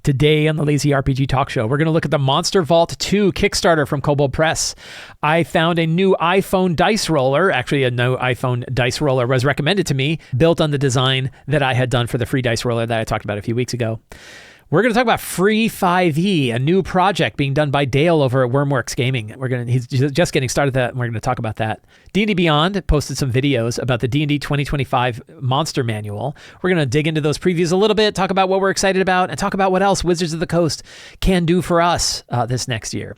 Today on the Lazy RPG Talk Show, we're going to look at the Monster Vault 2 Kickstarter from Kobold Press. I found a new iPhone dice roller. Actually, a new iPhone dice roller was recommended to me, built on the design that I had done for the free dice roller that I talked about a few weeks ago. We're going to talk about Free5e, a new project being done by Dale over at Wormworks Gaming. He's just getting started that, and we're going to talk about that. D&D Beyond posted some videos about the D&D 2025 Monster Manual. We're going to dig into those previews a little bit, talk about what we're excited about, and talk about what else Wizards of the Coast can do for us this next year.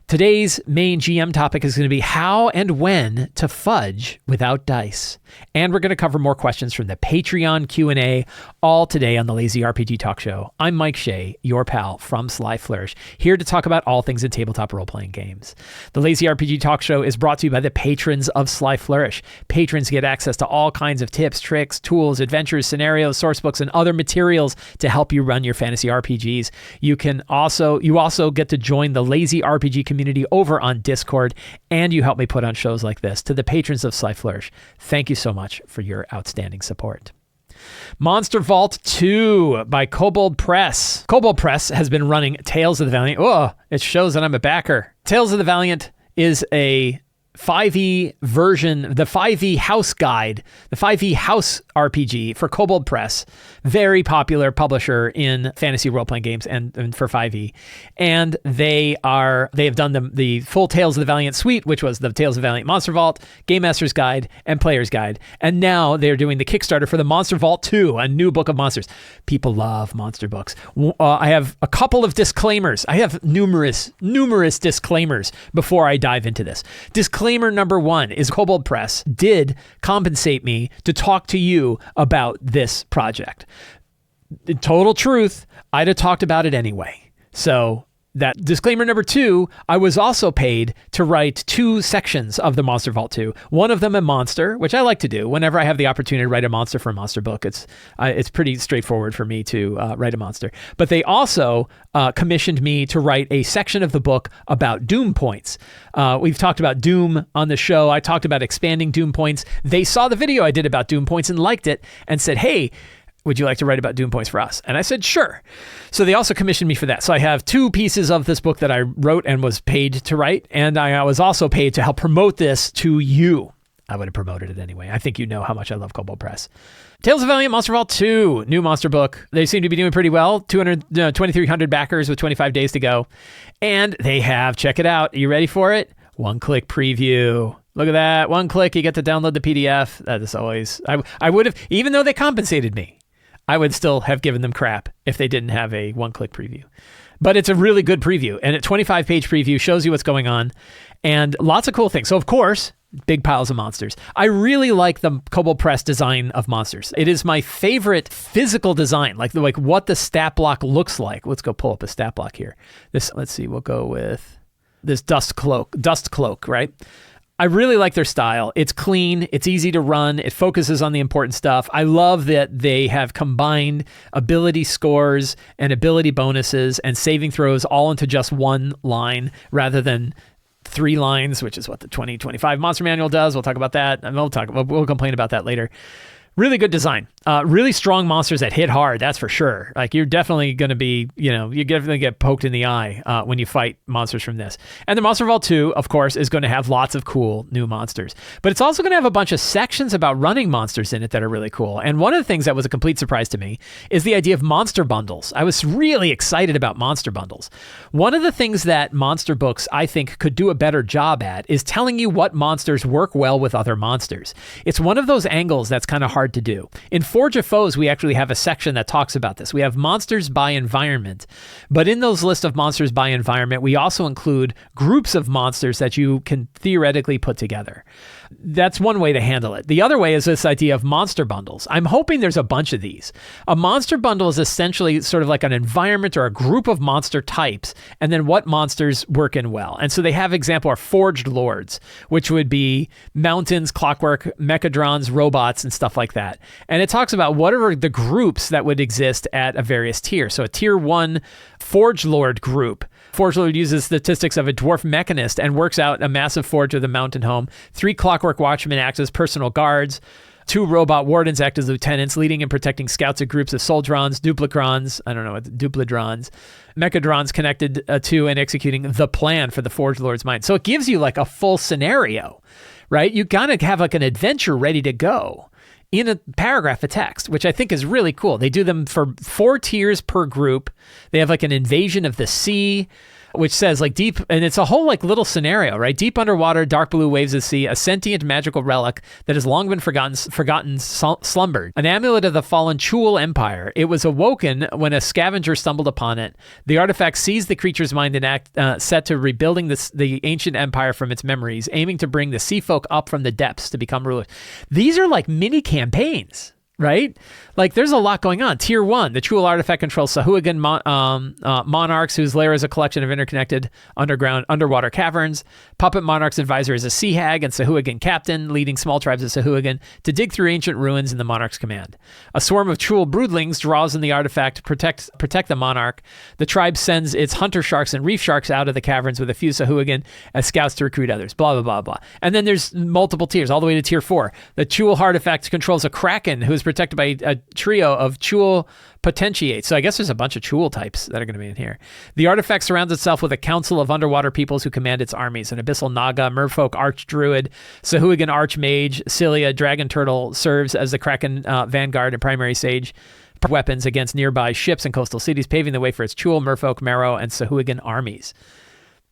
Today's main GM topic is going to be how and when to fudge without dice. And we're going to cover more questions from the Patreon Q&A, all today on the Lazy RPG Talk Show. I'm Mike Shea, your pal from Sly Flourish, here to talk about all things in tabletop role-playing games. The Lazy RPG Talk Show is brought to you by the patrons of Sly Flourish. Patrons get access to all kinds of tips, tricks, tools, adventures, scenarios, source books, and other materials to help you run your fantasy RPGs. You also get to join the Lazy RPG community over on Discord, and you help me put on shows like this. To the patrons of Sly Flourish, thank you so much for your outstanding support. Monster Vault 2 by Kobold Press. Kobold Press has been running Tales of the Valiant. Oh, it shows that I'm a backer. Tales of the Valiant is a 5e version, the 5e house guide, the 5e house RPG for Kobold Press. Very popular publisher in fantasy role-playing games and for 5e. And they have done the full Tales of the Valiant suite, which was the Tales of the Valiant Monster Vault, Game Master's Guide, and Player's Guide. And now they're doing the Kickstarter for the Monster Vault 2, a new book of monsters. People love monster books. I have a couple of disclaimers. I have numerous disclaimers before I dive into this. Disclaimer number one is Kobold Press did compensate me to talk to you about this project. In total truth, I'd have talked about it anyway. So that disclaimer number two, I was also paid to write 2 sections of the Monster Vault 2. One of them a monster, which I like to do whenever I have the opportunity to write a monster for a monster book. It's pretty straightforward for me to write a monster. But they also commissioned me to write a section of the book about Doom points. We've talked about Doom on the show. I talked about expanding Doom points. They saw the video I did about Doom points and liked it and said, hey, would you like to write about Doom points for us? And I said, sure. So they also commissioned me for that. So I have 2 pieces of this book that I wrote and was paid to write. And I was also paid to help promote this to you. I would have promoted it anyway. I think you know how much I love Kobold Press. Tales of Valiant Monster Vault 2, new monster book. They seem to be doing pretty well. 2,300 backers with 25 days to go. And they have, check it out. Are you ready for it? 1-click preview. Look at that. 1 click, you get to download the PDF. That is always, I would have, even though they compensated me, I would still have given them crap if they didn't have a 1-click preview. But it's a really good preview. And a 25-page preview shows you what's going on and lots of cool things. So, of course, big piles of monsters. I really like the Kobold Press design of monsters. It is my favorite physical design, like what the stat block looks like. Let's go pull up a stat block here. Let's see, we'll go with this dust cloak, right? I really like their style. It's clean. It's easy to run. It focuses on the important stuff. I love that they have combined ability scores and ability bonuses and saving throws all into just 1 line rather than 3 lines, which is what the 2025 Monster Manual does. We'll talk about that. And we'll complain about that later. Really good design. Really strong monsters that hit hard, that's for sure. Like you're definitely going to be, you're definitely get poked in the eye when you fight monsters from this. And the Monster Vault 2, of course, is going to have lots of cool new monsters. But it's also going to have a bunch of sections about running monsters in it that are really cool. And one of the things that was a complete surprise to me is the idea of monster bundles. I was really excited about monster bundles. One of the things that monster books, I think, could do a better job at is telling you what monsters work well with other monsters. It's one of those angles that's kind of hard to do. In Forge of Foes, we actually have a section that talks about this. We have monsters by environment, but in those list of monsters by environment, we also include groups of monsters that you can theoretically put together. That's one way to handle it. The other way is this idea of monster bundles. I'm hoping there's a bunch of these. A monster bundle is essentially sort of like an environment or a group of monster types, and then what monsters work in well. And so they have example are Forged Lords, which would be mountains, clockwork, mechadrons, robots, and stuff like that. And it talks about what are the groups that would exist at a various tier. So a tier 1 Forge Lord group. Forge Lord uses statistics of a dwarf mechanist and works out a massive forge with a mountain home. 3 clockwork watchmen act as personal guards. 2 robot wardens act as lieutenants, leading and protecting scouts of groups of soldrons, duplicrons, I don't know, duplidrons, mechadrons connected to and executing the plan for the Forge Lord's mind. So it gives you like a full scenario, right? You gotta have like an adventure ready to go in a paragraph of text, which I think is really cool. They do them for 4 tiers per group. They have like an invasion of the sea, which says like deep, and it's a whole like little scenario, right? Deep underwater, dark blue waves of the sea, a sentient magical relic that has long been forgotten slumbered. An amulet of the fallen Chul Empire. It was awoken when a scavenger stumbled upon it. The artifact seized the creature's mind and set to rebuilding the ancient empire from its memories, aiming to bring the sea folk up from the depths to become rulers. These are like mini campaigns, right? Like there's a lot going on. Tier 1, the Chul artifact controls Sahuagin monarchs, whose lair is a collection of interconnected underwater caverns. Puppet Monarch's advisor is a sea hag and Sahuagin captain, leading small tribes of Sahuagin to dig through ancient ruins in the monarch's command. A swarm of Chul broodlings draws in the artifact to protect the monarch. The tribe sends its hunter sharks and reef sharks out of the caverns with a few Sahuagin as scouts to recruit others. Blah, blah, blah, blah. And then there's multiple tiers, all the way to tier 4. The Chul artifact controls a kraken who is protected by a trio of Chul potentiates. So I guess there's a bunch of Chul types that are going to be in here. The artifact surrounds itself with a council of underwater peoples who command its armies. An abyssal naga, merfolk archdruid, Sahuagin archmage, Cilia, dragon turtle serves as the kraken vanguard and primary sage. Weapons against nearby ships and coastal cities, paving the way for its Chul, merfolk, Marrow, and Sahuagin armies.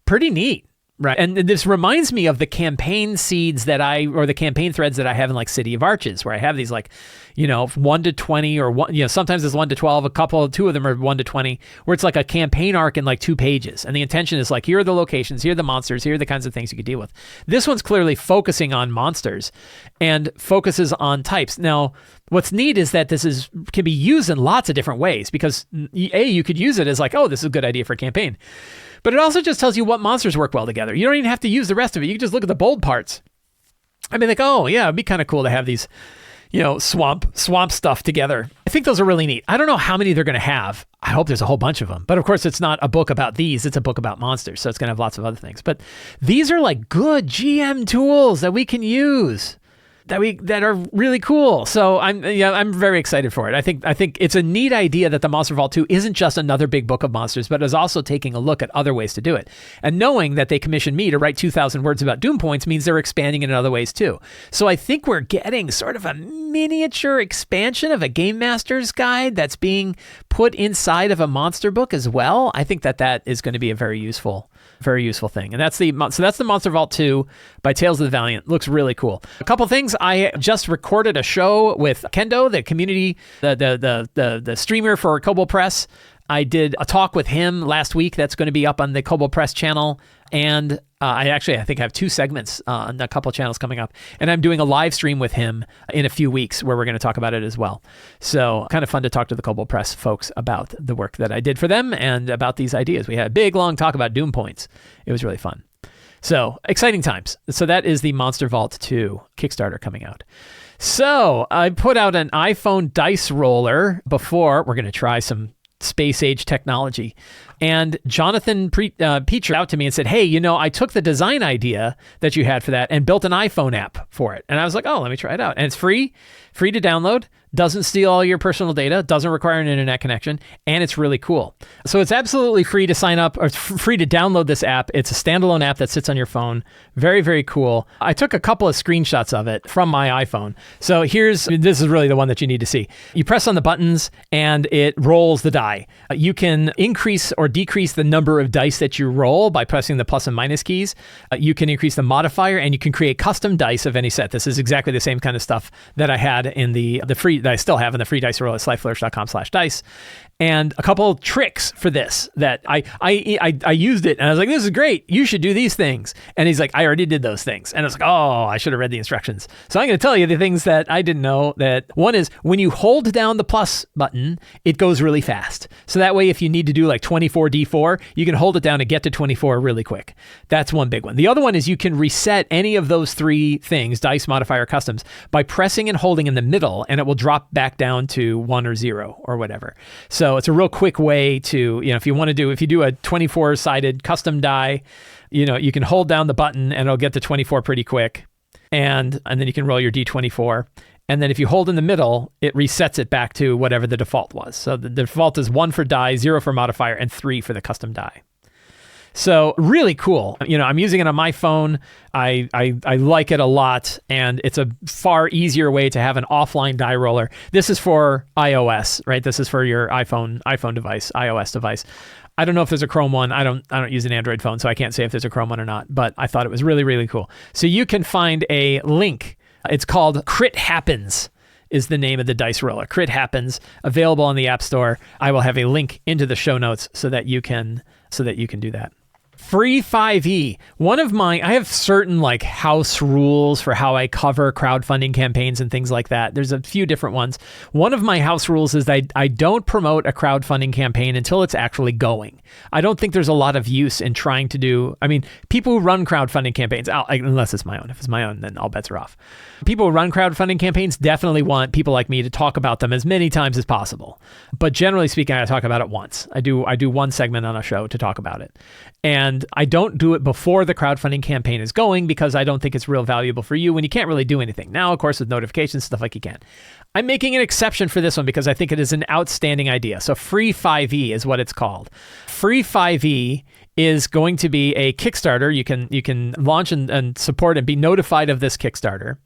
Pretty neat. Right. And this reminds me of the campaign seeds or the campaign threads that I have in like City of Arches, where I have these like, 1 to 20 or sometimes it's 1 to 12, 2 of them are 1 to 20, where it's like a campaign arc in like 2 pages. And the intention is like, here are the locations, here are the monsters, here are the kinds of things you could deal with. This one's clearly focusing on monsters and focuses on types. Now, what's neat is that this can be used in lots of different ways because you could use it as like, oh, this is a good idea for a campaign. But it also just tells you what monsters work well together. You don't even have to use the rest of it. You can just look at the bold parts. I mean, like, oh, yeah, it'd be kind of cool to have these, swamp stuff together. I think those are really neat. I don't know how many they're going to have. I hope there's a whole bunch of them. But of course, it's not a book about these. It's a book about monsters. So it's going to have lots of other things. But these are like good GM tools that we can use. That are really cool. So I'm very excited for it. I think it's a neat idea that the Monster Vault 2 isn't just another big book of monsters, but is also taking a look at other ways to do it. And knowing that they commissioned me to write 2,000 words about Doom Points means they're expanding it in other ways too. So I think we're getting sort of a miniature expansion of a Game Master's Guide that's being put inside of a monster book as well. I think that is going to be a very useful thing. And that's the Monster Vault 2 by Tales of the Valiant. Looks really cool. A couple things. I just recorded a show with Kendo, the community, the streamer for Kobold Press. I did a talk with him last week. That's going to be up on the Kobold Press channel. And I think I have 2 segments on a couple channels coming up. And I'm doing a live stream with him in a few weeks where we're going to talk about it as well. So kind of fun to talk to the Kobold Press folks about the work that I did for them and about these ideas. We had a big, long talk about Doom Points. It was really fun. So exciting times. So that is the Monster Vault 2 Kickstarter coming out. So I put out an iPhone dice roller before. We're going to try some space age technology. And Jonathan Peach out to me and said, hey, I took the design idea that you had for that and built an iPhone app for it. And I was like, oh, let me try it out. And it's free to download, doesn't steal all your personal data, doesn't require an internet connection, and it's really cool. So it's absolutely free to sign up or free to download this app. It's a standalone app that sits on your phone. Very, very cool. I took a couple of screenshots of it from my iPhone. So this is really the one that you need to see. You press on the buttons and it rolls the die. You can increase or decrease the number of dice that you roll by pressing the plus and minus keys. You can increase the modifier and you can create custom dice of any set. This is exactly the same kind of stuff that I had in the free, that I still have in the free dice roll at slyflourish.com/dice. And a couple of tricks for this that I used it and I was like, this is great. You should do these things. And he's like, I already did those things. And I was like, oh, I should have read the instructions. So I'm going to tell you the things that I didn't know. That one is when you hold down the plus button, it goes really fast. So that way, if you need to do like 24D4, you can hold it down and get to 24 really quick. That's one big one. The other one is you can reset any of those 3 things, dice, modifier, customs, by pressing and holding in the middle, and it will drop back down to 1 or 0 or whatever. So it's a real quick way to, if you do a 24-sided custom die, you can hold down the button and it'll get to 24 pretty quick. and then you can roll your D24. And then if you hold in the middle, it resets it back to whatever the default was. So the default is 1 for die, 0 for modifier, and 3 for the custom die. So really cool. I'm using it on my phone. I like it a lot, and it's a far easier way to have an offline die roller. This is for iOS, right? This is for your iPhone device, iOS device. I don't know if there's a Chrome one. I don't use an Android phone, so I can't say if there's a Chrome one or not, but I thought it was really, really cool. So you can find a link. It's called Crit Happens is the name of the dice roller. Crit Happens, available on the App Store. I will have a link into the show notes so that you can do that. Free5e. I have certain house rules for how I cover crowdfunding campaigns and things like that. There's a few different ones. One of my house rules is that I don't promote a crowdfunding campaign until it's actually going. I don't think there's a lot of use in trying to do, people who run crowdfunding campaigns, unless it's my own. If it's my own, then all bets are off. People who run crowdfunding campaigns definitely want people like me to talk about them as many times as possible. But generally speaking, I talk about it once. I do one segment on a show to talk about it. And I don't do it before the crowdfunding campaign is going because I don't think it's real valuable for you when you can't really do anything. Now, of course, with notifications, stuff like you can. I'm making an exception for this one because I think it is an outstanding idea. So Free5e is what it's called. Free5e is going to be a Kickstarter. You can launch and support and be notified of this Kickstarter.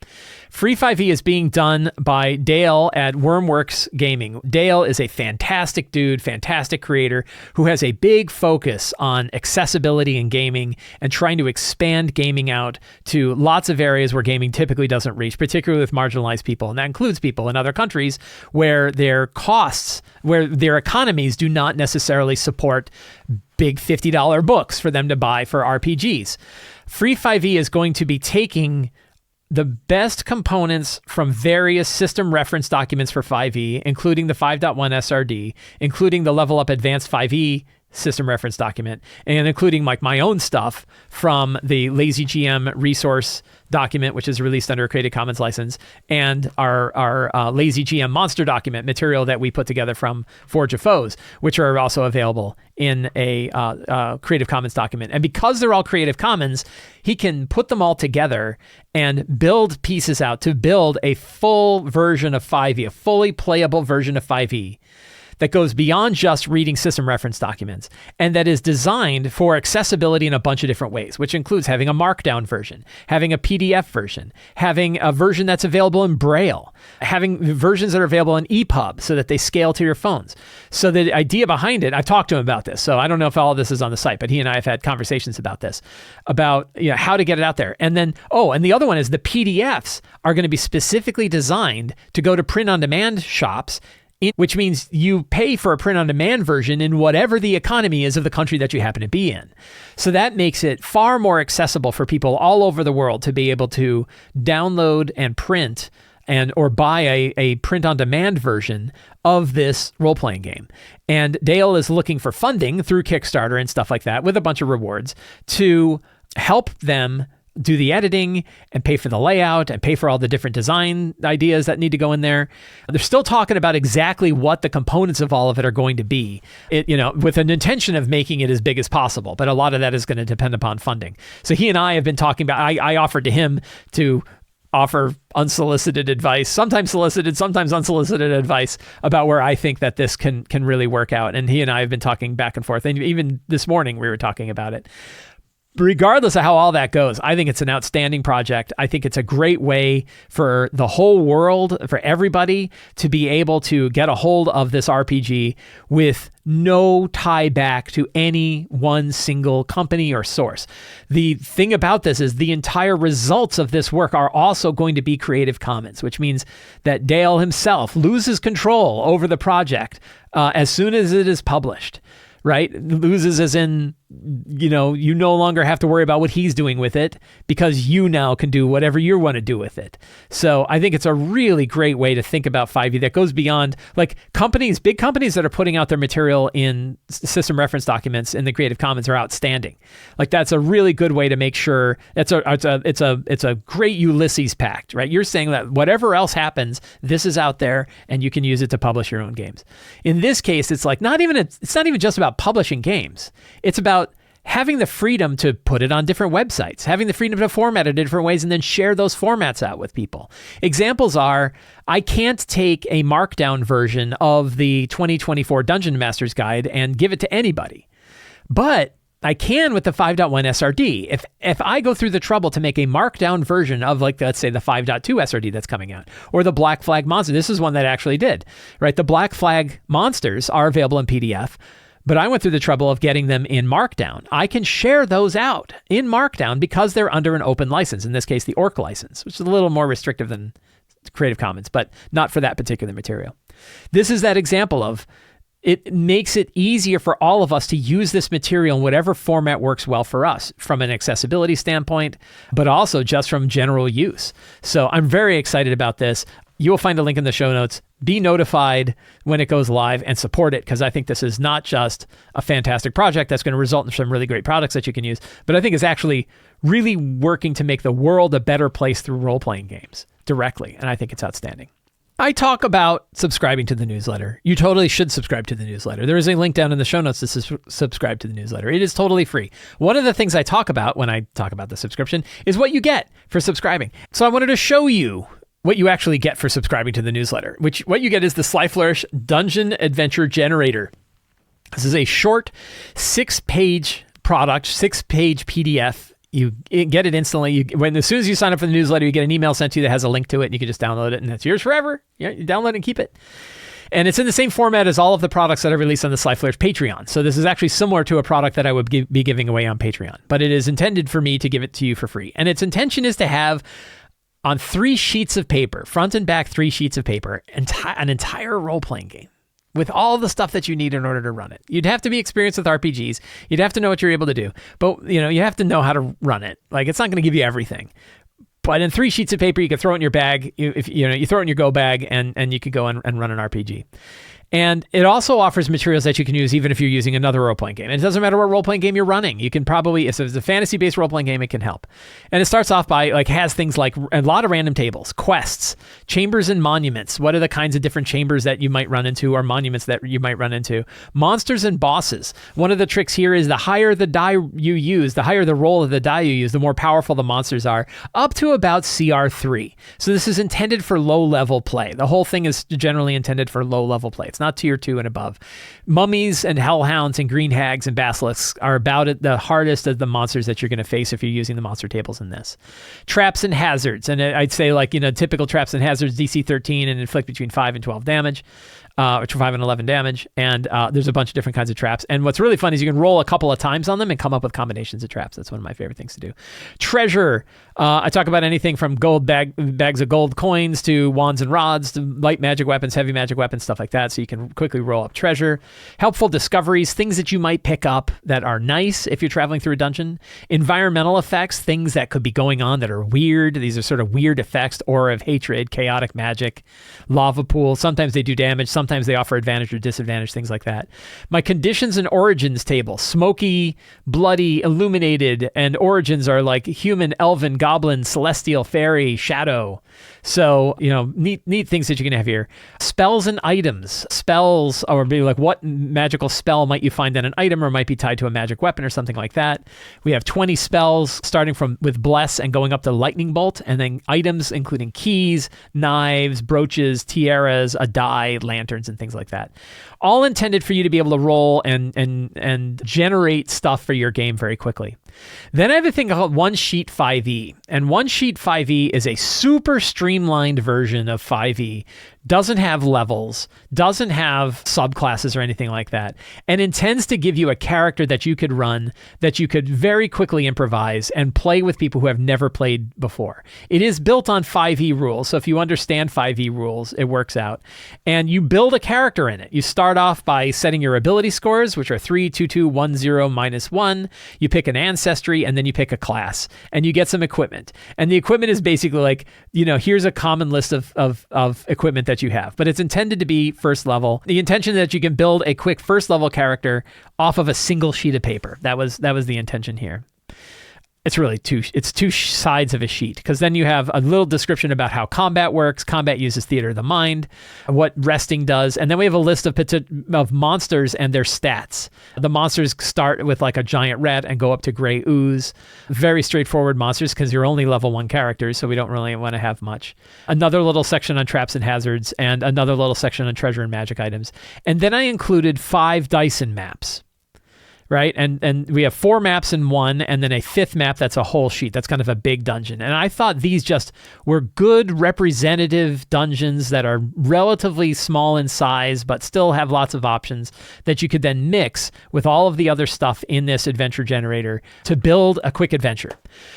Free5e is being done by Dale at Wormworks Gaming. Dale is a fantastic dude, fantastic creator who has a big focus on accessibility in gaming and trying to expand gaming out to lots of areas where gaming typically doesn't reach, particularly with marginalized people. And that includes people in other countries where their economies do not necessarily support big $50 books for them to buy for RPGs. Free5e is going to be taking the best components from various system reference documents for 5e, including the 5.1 SRD, including the Level Up Advanced 5e system reference document, and including my own stuff from the LazyGM resource document, which is released under a Creative Commons license, and our LazyGM monster document material that we put together from Forge of Foes, which are also available in a Creative Commons document. And because they're all Creative Commons, he can put them all together and build pieces out to build a full version of 5e, a fully playable version of 5e. That goes beyond just reading system reference documents and that is designed for accessibility in a bunch of different ways, which includes having a markdown version, having a PDF version, having a version that's available in Braille, having versions that are available in EPUB so that they scale to your phones. So the idea behind it, I talked to him about this, so I don't know if all of this is on the site, but he and I have had conversations about this, about how to get it out there. And then, and the other one is the PDFs are going to be specifically designed to go to print-on-demand shops, which means you pay for a print-on-demand version in whatever the economy is of the country that you happen to be in. So that makes it far more accessible for people all over the world to be able to download and print or buy a print-on-demand version of this role-playing game. And Dale is looking for funding through Kickstarter and stuff like that with a bunch of rewards to help them do the editing and pay for the layout and pay for all the different design ideas that need to go in there. They're still talking about exactly what the components of all of it are going to be, with an intention of making it as big as possible. But a lot of that is going to depend upon funding. So he and I have been talking about, I offered to him to offer unsolicited advice, sometimes solicited, sometimes unsolicited advice about where I think that this can really work out. And he and I have been talking back and forth. And even this morning we were talking about it. Regardless of how all that goes, I think it's an outstanding project. I think it's a great way for the whole world, for everybody to be able to get a hold of this RPG with no tie back to any one single company or source. The thing about this is the entire results of this work are also going to be Creative Commons, which means that Dale himself loses control over the project as soon as it is published. Right? Loses as in, you no longer have to worry about what he's doing with it because you now can do whatever you want to do with it. So I think it's a really great way to think about 5e that goes beyond big companies that are putting out their material in system reference documents in the Creative Commons are outstanding. That's a really good way to make sure it's a great Ulysses pact, right? You're saying that whatever else happens, this is out there and you can use it to publish your own games. In this case, it's not even just about publishing games. It's about having the freedom to put it on different websites, having the freedom to format it in different ways and then share those formats out with people. Examples are, I can't take a markdown version of the 2024 Dungeon Master's Guide and give it to anybody. But I can with the 5.1 SRD. If I go through the trouble to make a markdown version of, like, let's say the 5.2 SRD that's coming out, or the Black Flag monster, this is one that I actually did, right? The Black Flag monsters are available in PDF, but I went through the trouble of getting them in Markdown. I can share those out in Markdown because they're under an open license, in this case, the ORC license, which is a little more restrictive than Creative Commons, but not for that particular material. This is that example of, it makes it easier for all of us to use this material in whatever format works well for us from an accessibility standpoint, but also just from general use. So I'm very excited about this. You will find a link in the show notes. Be notified when it goes live and support it, because I think this is not just a fantastic project that's going to result in some really great products that you can use, but I think it's actually really working to make the world a better place through role-playing games directly, and I think it's outstanding. I talk about subscribing to the newsletter. You totally should subscribe to the newsletter. There is a link down in the show notes to subscribe to the newsletter. It is totally free. One of the things I talk about when I talk about the subscription is what you get for subscribing. So I wanted to show you what you actually get for subscribing to the newsletter, which what you get is the Sly Flourish Dungeon Adventure Generator. This is a short 6-page product, 6-page PDF. You get it instantly. As soon as you sign up for the newsletter, you get an email sent to you that has a link to it, and you can just download it, and it's yours forever. You download it and keep it. And it's in the same format as all of the products that I release on the Sly Flourish Patreon. So this is actually similar to a product that I would be giving away on Patreon, but it is intended for me to give it to you for free. And its intention is to have on 3 sheets of paper, front and back 3 sheets of paper, an entire role-playing game with all the stuff that you need in order to run it. You'd have to be experienced with RPGs. You'd have to know what you're able to do. But you have to know how to run it. Like, it's not going to give you everything. But in 3 sheets of paper, you can throw it in your bag. You throw it in your go bag, and you could go and run an RPG. And it also offers materials that you can use even if you're using another role-playing game. And it doesn't matter what role-playing game you're running. You can probably, if it's a fantasy-based role-playing game, it can help. And it starts off by, has things like a lot of random tables, quests, chambers and monuments. What are the kinds of different chambers that you might run into, or monuments that you might run into? Monsters and bosses. One of the tricks here is the higher the die you use, the higher the roll of the die you use, the more powerful the monsters are, up to about CR3. So this is intended for low-level play. The whole thing is generally intended for low-level play. It's not tier 2 and above. Mummies and hellhounds and green hags and basilisks are about the hardest of the monsters that you're going to face if you're using the monster tables in this. Traps and hazards. And I'd say, typical traps and hazards, DC 13 and inflict between 5 and 12 damage. Or 5 and 11 damage, and there's a bunch of different kinds of traps. And what's really fun is you can roll a couple of times on them and come up with combinations of traps. That's one of my favorite things to do. Treasure. I talk about anything from bags of gold coins to wands and rods to light magic weapons, heavy magic weapons, stuff like that. So you can quickly roll up treasure. Helpful discoveries, things that you might pick up that are nice if you're traveling through a dungeon. Environmental effects, things that could be going on that are weird. These are sort of weird effects, aura of hatred, chaotic magic, lava pool. Sometimes they do damage. Sometimes they offer advantage or disadvantage, things like that. My conditions and origins table, smoky, bloody, illuminated, and origins are like human, elven, goblin, celestial, fairy, shadow. So, neat things that you can have here. Spells and items. Spells, or maybe like what magical spell might you find in an item, or might be tied to a magic weapon or something like that. We have 20 spells starting with Bless and going up to Lightning Bolt, and then items including keys, knives, brooches, tiaras, a die, lanterns, and things like that. All intended for you to be able to roll and generate stuff for your game very quickly. Then I have a thing called One Sheet 5e. And One Sheet 5e is a super streamlined version of 5e. Doesn't have levels, doesn't have subclasses or anything like that, and intends to give you a character that you could run, that you could very quickly improvise and play with people who have never played before. It is built on 5e rules, so if you understand 5e rules, it works out. And you build a character in it. You start off by setting your ability scores, which are 3, 2, 2, 1, 0, -1. You pick an ancestry, and then you pick a class, and you get some equipment. And the equipment is basically here's a common list of equipment that you have, but it's intended to be first level. The intention that you can build a quick first level character off of a single sheet of paper. That was the intention here. It's really two sides of a sheet, because then you have a little description about how combat works. Combat uses theater of the mind, what resting does, and then we have a list of monsters and their stats. The monsters start with like a giant rat and go up to gray ooze. Very straightforward monsters because you're only level 1 characters, so we don't really want to have much. Another little section on traps and hazards, and another little section on treasure and magic items. And then I included 5 Dyson maps. Right? And we have 4 maps in one, and then a 5th map that's a whole sheet. That's kind of a big dungeon. And I thought these just were good representative dungeons that are relatively small in size, but still have lots of options that you could then mix with all of the other stuff in this adventure generator to build a quick adventure.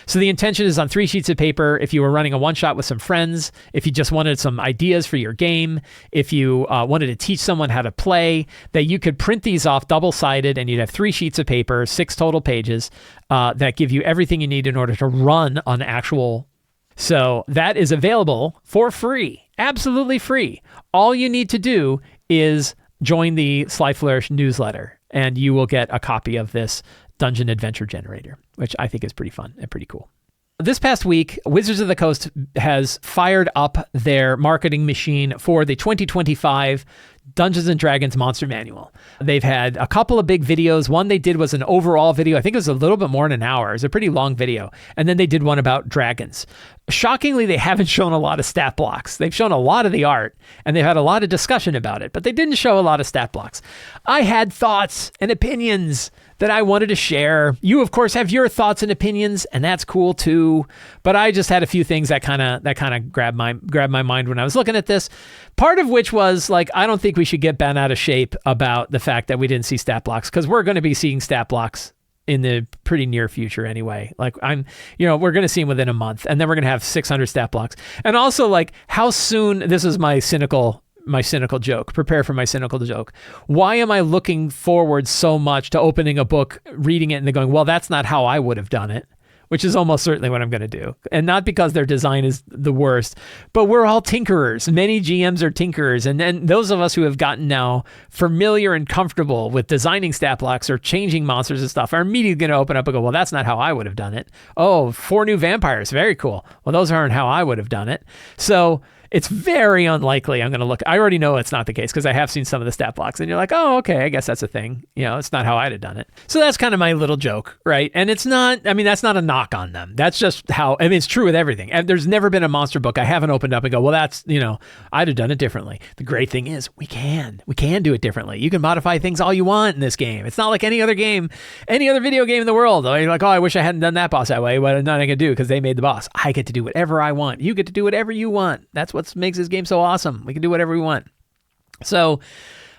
So the intention is on 3 sheets of paper. If you were running a one-shot with some friends, if you just wanted some ideas for your game, if you wanted to teach someone how to play, that you could print these off double-sided, and you'd have 3 sheets of paper, 6 total pages that give you everything you need in order to run on actual. So that is available for free, absolutely free. All you need to do is join the Sly Flourish newsletter, and you will get a copy of this dungeon adventure generator, which I think is pretty fun and pretty cool. This past week, Wizards of the Coast has fired up their marketing machine for the 2025 Dungeons & Dragons Monster Manual. They've had a couple of big videos. One they did was an overall video. I think it was a little bit more than an hour. It was a pretty long video. And then they did one about dragons. Shockingly, they haven't shown a lot of stat blocks. They've shown a lot of the art, and they've had a lot of discussion about it, but they didn't show a lot of stat blocks. I had thoughts and opinions that I wanted to share. You, of course, have your thoughts and opinions, and that's cool too. But I just had a few things that kind of grabbed my mind when I was looking at this. Part of which was like, I don't think we should get bent out of shape about the fact that we didn't see stat blocks, because we're going to be seeing stat blocks in the pretty near future anyway. Like we're going to see them within a month, and then we're going to have 600 stat blocks. And also, like, how soon, this is my cynical joke. Prepare for my cynical joke. Why am I looking forward so much to opening a book, reading it, and then going, well, that's not how I would have done it, which is almost certainly what I'm going to do. And not because their design is the worst, but we're all tinkerers. Many GMs are tinkerers. And then those of us who have gotten now familiar and comfortable with designing stat blocks or changing monsters and stuff are immediately going to open up and go, well, that's not how I would have done it. Oh, 4 new vampires. Very cool. Well, those aren't how I would have done it. So it's very unlikely I'm going to look. I already know it's not the case because I have seen some of the stat blocks, and you're like, oh, okay, I guess that's a thing. It's not how I'd have done it. So that's kind of my little joke, right? And it's not, that's not a knock on them. That's just how, it's true with everything. And there's never been a monster book I haven't opened up and go, well, that's, I'd have done it differently. The great thing is we can do it differently. You can modify things all you want in this game. It's not like any other game, any other video game in the world. You're like, oh, I wish I hadn't done that boss that way. What nothing I can do because they made the boss. I get to do whatever I want. You get to do whatever you want. That's what makes this game so awesome. We can do whatever we want. So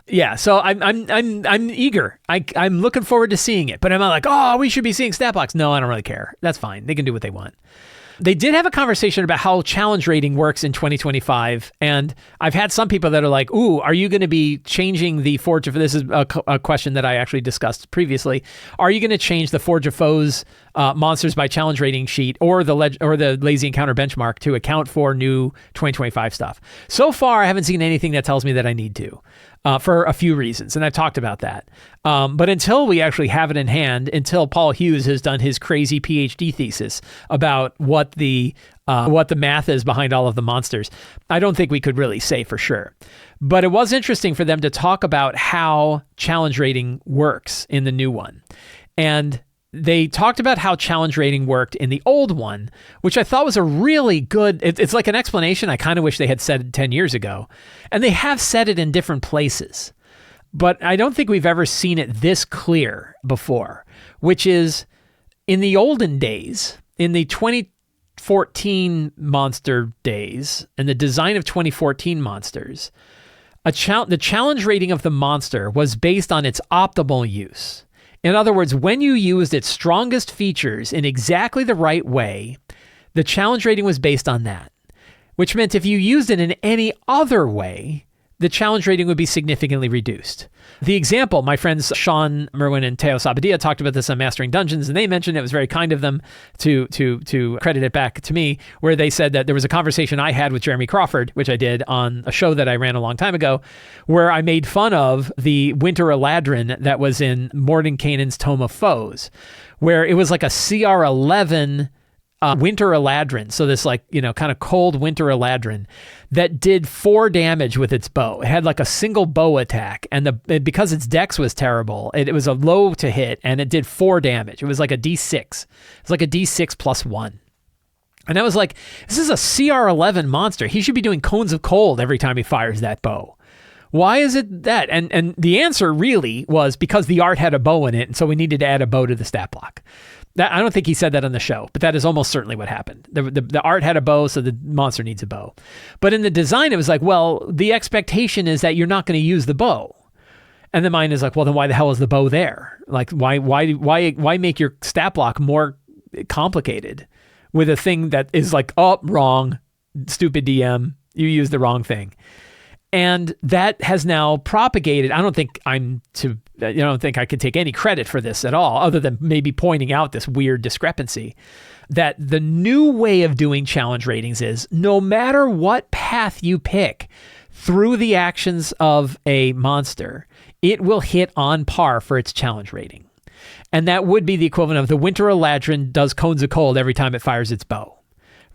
yeah, so I'm eager. I'm looking forward to seeing it, but I'm not like, oh, we should be seeing stat blocks. No, I don't really care. That's fine. They can do what they want. They did have a conversation about how challenge rating works in 2025, and I've had some people that are like, ooh, are you going to be changing the Forge of... This is a question that I actually discussed previously. Are you going to change the Forge of Foes monsters by challenge rating sheet or the Lazy Encounter benchmark to account for new 2025 stuff? So far, I haven't seen anything that tells me that I need to. For a few reasons, and I've talked about that. But until we actually have it in hand, until Paul Hughes has done his crazy PhD thesis about what the math is behind all of the monsters, I don't think we could really say for sure. But it was interesting for them to talk about how challenge rating works in the new one. And they talked about how challenge rating worked in the old one, which I thought was a really good... It's like an explanation I kind of wish they had said 10 years ago. And they have said it in different places. But I don't think we've ever seen it this clear before, which is in the olden days, in the 2014 monster days, and the design of 2014 monsters, the challenge rating of the monster was based on its optimal use. In other words, when you used its strongest features in exactly the right way, the challenge rating was based on that, which meant if you used it in any other way, the challenge rating would be significantly reduced. The example, my friends Sean Merwin and Teo Sabadia talked about this on Mastering Dungeons, and they mentioned it was very kind of them to credit it back to me, where they said that there was a conversation I had with Jeremy Crawford, which I did on a show that I ran a long time ago, where I made fun of the Winter Eladrin that was in Mordenkainen's Tome of Foes, where it was like a CR11 Winter Eladrin, so this like, kind of cold Winter Eladrin that did 4 damage with its bow. It had like a single bow attack, and because its dex was terrible, it was a low to hit, and it did 4 damage. It was like a D6. It was like a D6 plus 1. And I was like, this is a CR11 monster. He should be doing Cones of Cold every time he fires that bow. Why is it that? And the answer really was because the art had a bow in it, and so we needed to add a bow to the stat block. I don't think he said that on the show, but that is almost certainly what happened. The art had a bow, so the monster needs a bow. But in the design, it was like, well, the expectation is that you're not going to use the bow. And then mine is like, well, then why the hell is the bow there? Like, why make your stat block more complicated with a thing that is like, oh, wrong, stupid DM, you used the wrong thing. And that has now propagated. I don't think I could take any credit for this at all, other than maybe pointing out this weird discrepancy. That the new way of doing challenge ratings is no matter what path you pick through the actions of a monster, it will hit on par for its challenge rating. And that would be the equivalent of the Winter Eladrin does Cones of Cold every time it fires its bow.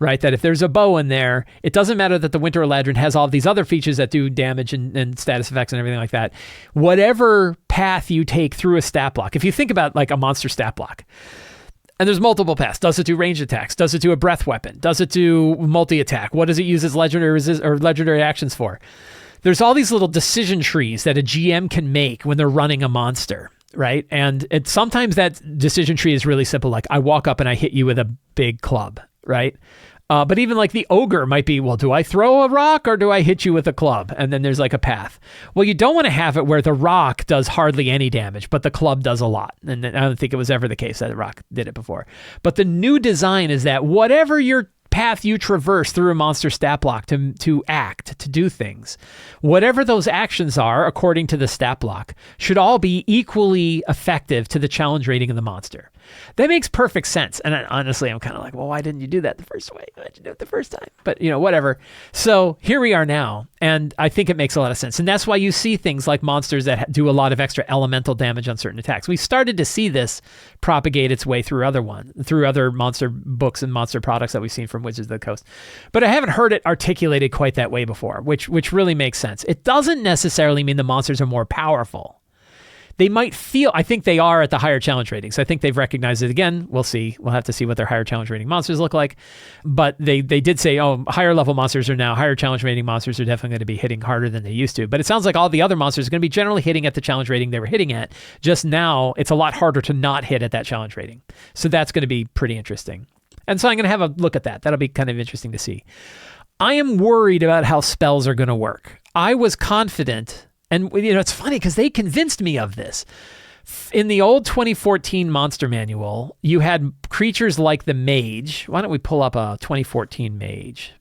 Right, that if there's a bow in there, it doesn't matter that the Winter Eladrin has all these other features that do damage and status effects and everything like that. Whatever path you take through a stat block, if you think about like a monster stat block, and there's multiple paths. Does it do ranged attacks? Does it do a breath weapon? Does it do multi-attack? What does it use as legendary actions for? There's all these little decision trees that a GM can make when they're running a monster, right? And sometimes that decision tree is really simple, like I walk up and I hit you with a big club, right? But even like the ogre might be, well, do I throw a rock or do I hit you with a club? And then there's like a path. Well, you don't want to have it where the rock does hardly any damage, but the club does a lot. And I don't think it was ever the case that the rock did it before. But the new design is that whatever your path you traverse through a monster stat block to act, to do things, whatever those actions are, according to the stat block, should all be equally effective to the challenge rating of the monster. That makes perfect sense. And honestly, I'm kind of like, well, why didn't you do that the first way? Why did you do it the first time? But, whatever. So here we are now, and I think it makes a lot of sense. And that's why you see things like monsters that do a lot of extra elemental damage on certain attacks. We started to see this propagate its way through other monster books and monster products that we've seen from Wizards of the Coast. But I haven't heard it articulated quite that way before, which really makes sense. It doesn't necessarily mean the monsters are more powerful. They might feel, I think they are at the higher challenge ratings. I think they've recognized it again. We'll see. We'll have to see what their higher challenge rating monsters look like. But they did say, higher level monsters are now, higher challenge rating monsters are definitely going to be hitting harder than they used to. But it sounds like all the other monsters are going to be generally hitting at the challenge rating they were hitting at. Just now, it's a lot harder to not hit at that challenge rating. So that's going to be pretty interesting. And so I'm going to have a look at that. That'll be kind of interesting to see. I am worried about how spells are going to work. I was confident. And, it's funny because they convinced me of this. In the old 2014 Monster Manual, you had creatures like the Mage. Why don't we pull up a 2014 Mage?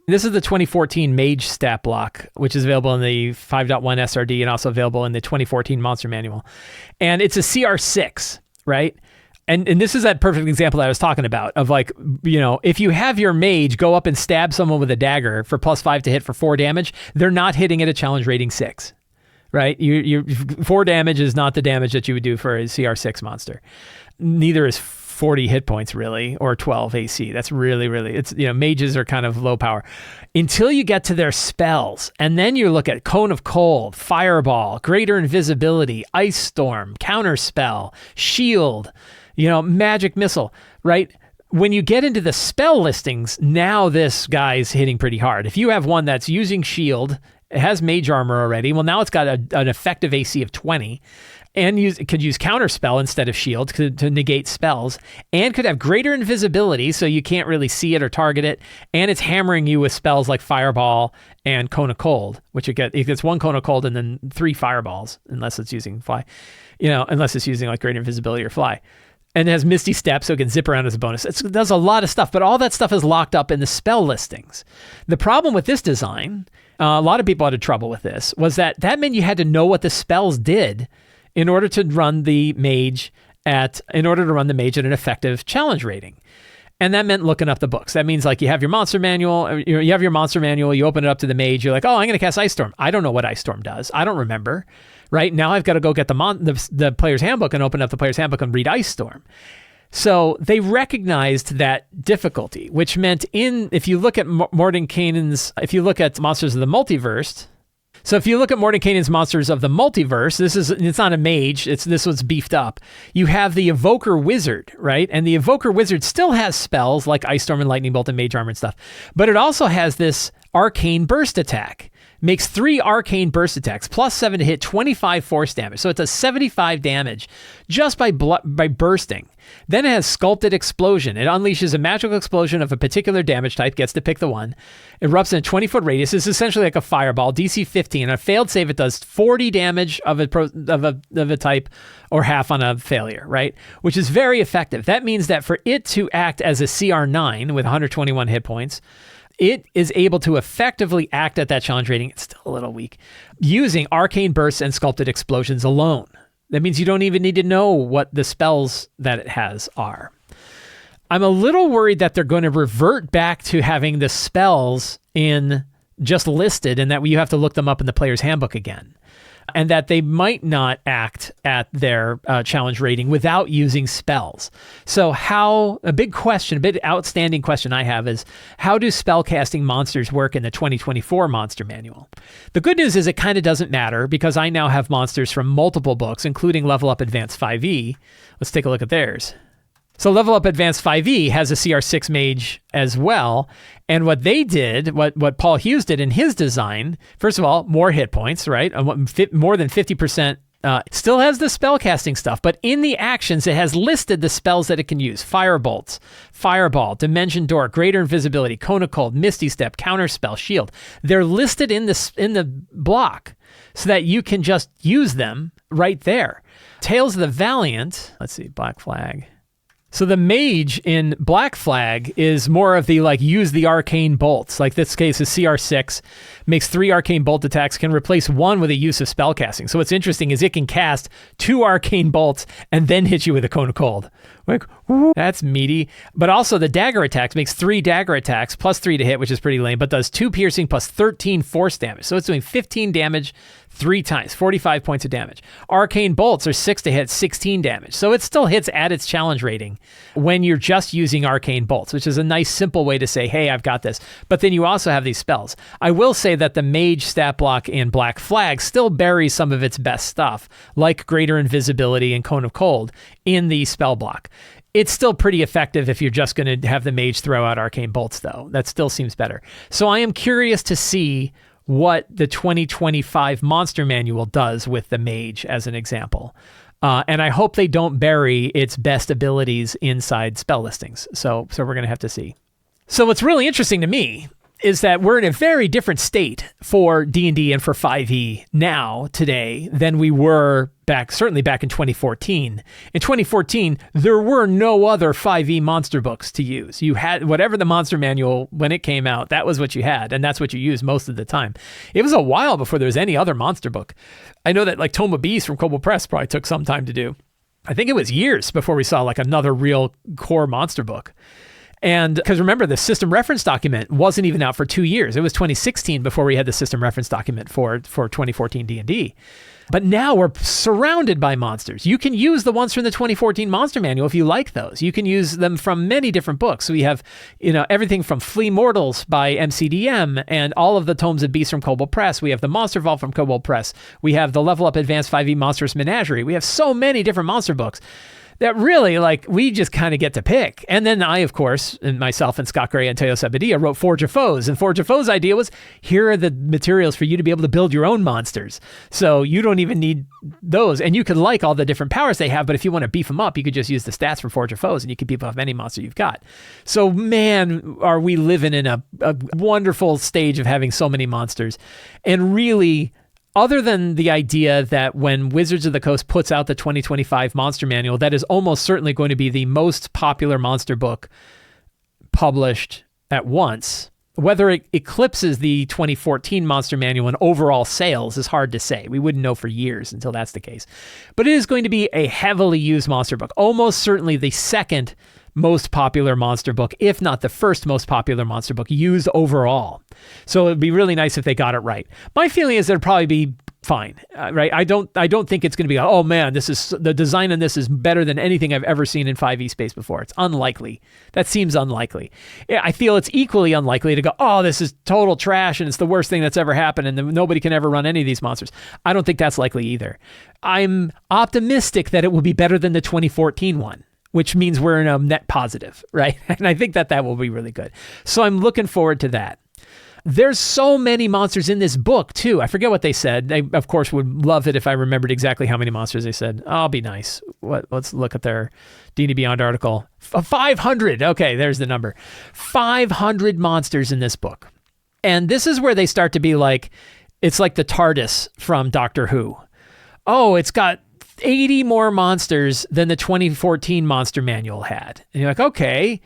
This is the 2014 Mage stat block, which is available in the 5.1 SRD and also available in the 2014 Monster Manual. And it's a CR6, right? And this is that perfect example that I was talking about of like, if you have your mage go up and stab someone with a dagger for +5 to hit for 4 damage, they're not hitting at a challenge rating 6. Right? You 4 damage is not the damage that you would do for a CR6 monster. Neither is 40 hit points really, or 12 AC. That's really, it's, mages are kind of low power. Until you get to their spells, and then you look at Cone of Cold, Fireball, Greater Invisibility, Ice Storm, Counterspell, Shield, Magic Missile, right? When you get into the spell listings, now this guy's hitting pretty hard. If you have one that's using Shield, it has mage armor already. Well, now it's got an effective AC of 20 and it could use Counterspell instead of Shield to negate spells, and could have Greater Invisibility so you can't really see it or target it, and it's hammering you with spells like Fireball and Cone of Cold, which it gets 1 Cone of Cold and then 3 Fireballs, unless it's using Fly, unless it's using like Greater Invisibility or Fly. And it has Misty Step, so it can zip around as a bonus. It does a lot of stuff, but all that stuff is locked up in the spell listings. The problem with this design, a lot of people had trouble with this, was that meant you had to know what the spells did in order to run the mage at an effective challenge rating. And that meant looking up the books. That means like you have your monster manual, you open it up to the mage, you're like, oh, I'm going to cast Ice Storm. I don't know what Ice Storm does. I don't remember, right? Now I've got to go get the player's handbook and open up the player's handbook and read Ice Storm. So they recognized that difficulty, which meant if you look at if you look at Monsters of the Multiverse, so if you look at Mordenkainen's Monsters of the Multiverse, it's not a mage, this one's beefed up. You have the Evoker Wizard, right? And the Evoker Wizard still has spells like Ice Storm and Lightning Bolt and Mage Armor and stuff, but it also has this Arcane Burst attack. Makes 3 arcane burst attacks, +7 to hit, 25 force damage. So it does 75 damage just by bursting. Then it has Sculpted Explosion. It unleashes a magical explosion of a particular damage type, gets to pick the one. It erupts in a 20-foot radius. It's essentially like a fireball, DC 15. On a failed save, it does 40 damage of a type or half on a failure, right? Which is very effective. That means that for it to act as a CR9 with 121 hit points, it is able to effectively act at that challenge rating. It's still a little weak. Using Arcane Bursts and Sculpted Explosions alone. That means you don't even need to know what the spells that it has are. I'm a little worried that they're going to revert back to having the spells in just listed and that you have to look them up in the player's handbook again. And that they might not act at their challenge rating without using spells. So a big outstanding question I have is, how do spellcasting monsters work in the 2024 Monster Manual? The good news is it kind of doesn't matter because I now have monsters from multiple books, including Level Up Advanced 5e. Let's take a look at theirs. So Level Up Advanced 5e has a CR6 mage as well. And what they did, what Paul Hughes did in his design, first of all, more hit points, right? More than 50%. Still has the spellcasting stuff, but in the actions, it has listed the spells that it can use. Firebolts, Fireball, Dimension Door, Greater Invisibility, Cone of Cold, Misty Step, Counterspell, Shield. They're listed in the block so that you can just use them right there. Tales of the Valiant, let's see, Black Flag. So the mage in Black Flag is more of the use the arcane bolts. Like this case is CR6, makes 3 arcane bolt attacks, can replace 1 with a use of spellcasting. So what's interesting is it can cast 2 arcane bolts and then hit you with a Cone of Cold. That's meaty. But also the dagger attacks, makes 3 dagger attacks, +3 to hit, which is pretty lame, but does 2 piercing plus 13 force damage. So it's doing 15 damage 3 times, 45 points of damage. Arcane bolts are 6 to hit, 16 damage. So it still hits at its challenge rating when you're just using arcane bolts, which is a nice simple way to say, hey, I've got this. But then you also have these spells. I will say that the mage stat block in Black Flag still buries some of its best stuff, like Greater Invisibility and Cone of Cold, in the spell block. It's still pretty effective if you're just going to have the mage throw out arcane bolts, though. That still seems better. So I am curious to see what the 2025 Monster Manual does with the mage as an example. And I hope they don't bury its best abilities inside spell listings. So we're going to have to see. So what's really interesting to me is that we're in a very different state for D&D and for 5e now, today, than we were certainly back in 2014. In 2014, there were no other 5e monster books to use. You had whatever the Monster Manual, when it came out, that was what you had, and that's what you used most of the time. It was a while before there was any other monster book. I know that Tome of Beasts from Kobold Press probably took some time to do. I think it was years before we saw another real core monster book. And because remember, the system reference document wasn't even out for 2 years. It was 2016 before we had the system reference document for 2014 D&D. But now we're surrounded by monsters. You can use the ones from the 2014 Monster Manual if you like those. You can use them from many different books. So we have, everything from Flea Mortals by MCDM and all of the Tomes of Beasts from Kobold Press. We have the Monster Vault from Kobold Press. We have the Level Up Advanced 5e Monstrous Menagerie. We have so many different monster books that really, we just kind of get to pick. And then I, of course, and myself and Scott Gray and Teo Sabadia wrote Forge of Foes. And Forge of Foes' idea was, here are the materials for you to be able to build your own monsters. So you don't even need those. And you could like all the different powers they have, but if you want to beef them up, you could just use the stats from Forge of Foes and you can beef up any monster you've got. So man, are we living in a wonderful stage of having so many monsters. And really, other than the idea that when Wizards of the Coast puts out the 2025 Monster Manual, that is almost certainly going to be the most popular monster book published at once, Whether it eclipses the 2014 Monster Manual in overall sales is hard to say. We wouldn't know for years until that's the case. But it is going to be a heavily used monster book, almost certainly the second most popular monster book, if not the first most popular monster book used overall. So it'd be really nice if they got it right. My feeling is it'll probably be fine, right? I don't think it's going to be, oh man, the design on this is better than anything I've ever seen in 5e space before. It's unlikely. That seems unlikely. I feel it's equally unlikely to go, oh, this is total trash and it's the worst thing that's ever happened and nobody can ever run any of these monsters. I don't think that's likely either. I'm optimistic that it will be better than the 2014 one, which means we're in a net positive, right? And I think that will be really good. So I'm looking forward to that. There's so many monsters in this book, too. I forget what they said. They, of course, would love it if I remembered exactly how many monsters they said. I'll be nice. Let's look at their D&D Beyond article. 500. Okay, there's the number. 500 monsters in this book. And this is where they start to be like, it's like the TARDIS from Doctor Who. Oh, it's got 80 more monsters than the 2014 Monster Manual had. And you're like, okay.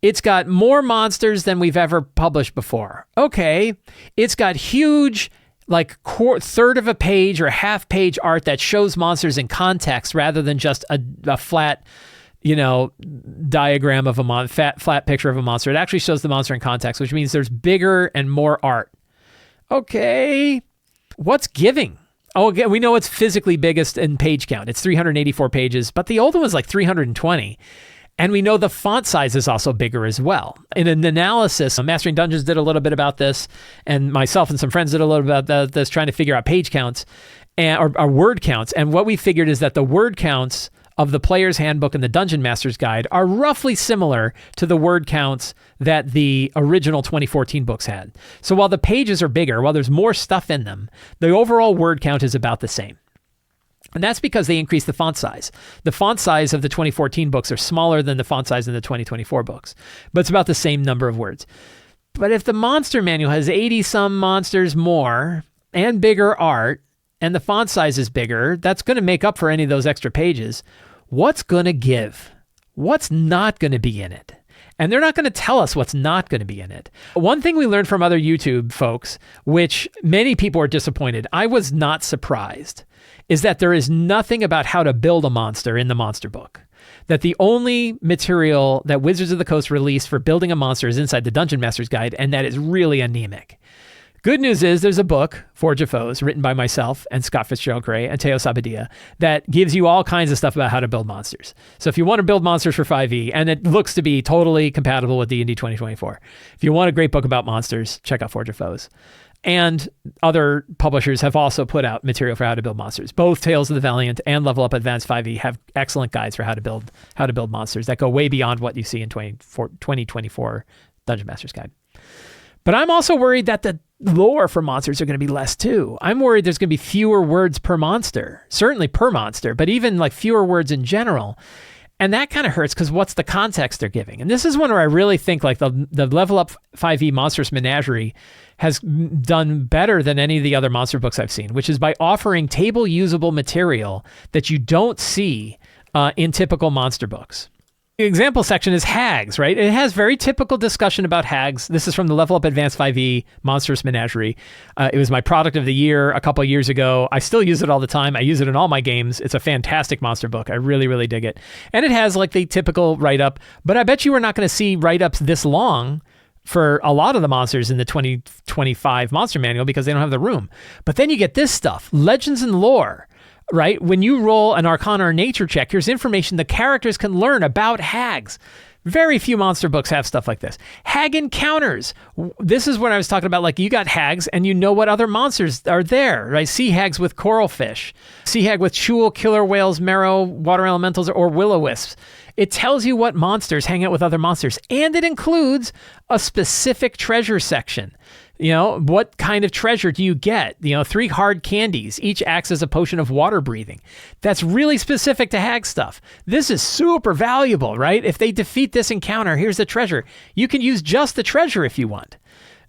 It's got more monsters than we've ever published before. Okay. It's got huge, like third of a page or half page art that shows monsters in context rather than just a flat, diagram of a flat picture of a monster. It actually shows the monster in context, which means there's bigger and more art. Okay. What's giving? Oh, again, we know it's physically biggest in page count. It's 384 pages, but the old one was like 320. And we know the font size is also bigger as well. In an analysis, Mastering Dungeons did a little bit about this, and myself and some friends did a little bit about this, trying to figure out page counts or word counts. And what we figured is that the word counts of the Player's Handbook and the Dungeon Master's Guide are roughly similar to the word counts that the original 2014 books had. So while the pages are bigger, while there's more stuff in them, the overall word count is about the same. And that's because they increased the font size. The font size of the 2014 books are smaller than the font size in the 2024 books, but it's about the same number of words. But if the Monster Manual has 80-some monsters more and bigger art, and the font size is bigger, that's going to make up for any of those extra pages. What's going to give? What's not going to be in it? And they're not going to tell us what's not going to be in it. One thing we learned from other YouTube folks, which many people are disappointed, I was not surprised, is that there is nothing about how to build a monster in the monster book. That the only material that Wizards of the Coast released for building a monster is inside the Dungeon Master's Guide, and that is really anemic. Good news is there's a book, Forge of Foes, written by myself and Scott Fitzgerald-Gray and Teo Sabadia, that gives you all kinds of stuff about how to build monsters. So if you want to build monsters for 5e, and it looks to be totally compatible with D&D 2024, if you want a great book about monsters, check out Forge of Foes. And other publishers have also put out material for how to build monsters. Both Tales of the Valiant and Level Up Advanced 5e have excellent guides for how to build monsters that go way beyond what you see in 2024 Dungeon Master's Guide. But I'm also worried that the lore for monsters are going to be less too. I'm worried there's going to be fewer words per monster, certainly per monster, but even like fewer words in general. And that kind of hurts because what's the context they're giving? And this is one where I really think like the Level Up 5e Monstrous Menagerie has done better than any of the other monster books I've seen, which is by offering table usable material that you don't see in typical monster books. The example section is hags, right? It has very typical discussion about hags. This is from the Level Up Advanced 5e Monstrous Menagerie. It was my product of the year a couple of years ago. I still use it all the time. I use it in all my games. It's a fantastic monster book. I really, really dig it. And it has like the typical write-up, but I bet you we're not going to see write-ups this long for a lot of the monsters in the 2025 Monster Manual because they don't have the room. But then you get this stuff, legends and lore. Right? When you roll an Arcana or Nature check, here's information the characters can learn about hags. Very few monster books have stuff like this. Hag encounters. This is when I was talking about, like, you got hags and you know what other monsters are there, right? Sea hags with coral fish. Sea hag with chul, killer whales, marrow, water elementals, or will-o-wisps. It tells you what monsters hang out with other monsters. And it includes a specific treasure section. What kind of treasure do you get? 3 hard candies. Each acts as a potion of water breathing. That's really specific to hag stuff. This is super valuable, right? If they defeat this encounter, here's the treasure. You can use just the treasure if you want.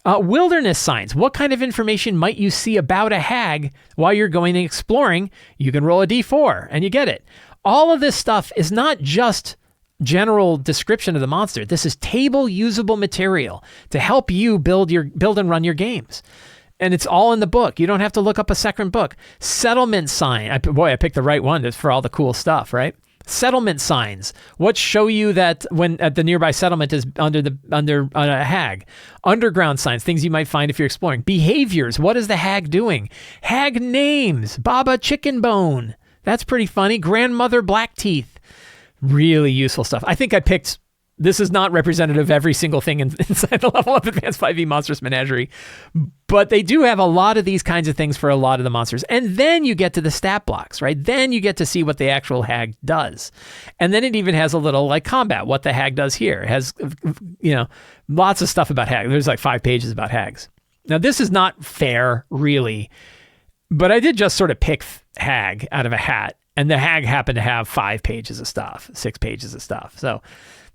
Wilderness signs. What kind of information might you see about a hag while you're going and exploring? You can roll a d4 and you get it. All of this stuff is not just general description of the monster. This is table usable material to help you build and run your games. And it's all in the book. You don't have to look up a second book. Settlement sign. I picked the right one for all the cool stuff, right? Settlement signs. What show you that when at the nearby settlement is under a hag. Underground signs, things you might find if you're exploring. Behaviors. What is the hag doing? Hag names. Baba Chicken Bone. That's pretty funny. Grandmother Black Teeth. Really useful stuff. I think I picked. This is not representative of every single thing inside the Level Up Advanced 5e Monstrous Menagerie, but they do have a lot of these kinds of things for a lot of the monsters. And then you get to the stat blocks, right? Then you get to see what the actual hag does. And then it even has a little like combat, what the hag does here. It has, lots of stuff about hags. There's like 5 pages about hags. Now, this is not fair, really, but I did just sort of pick hag out of a hat. And the hag happened to have 5 pages of stuff, 6 pages of stuff. So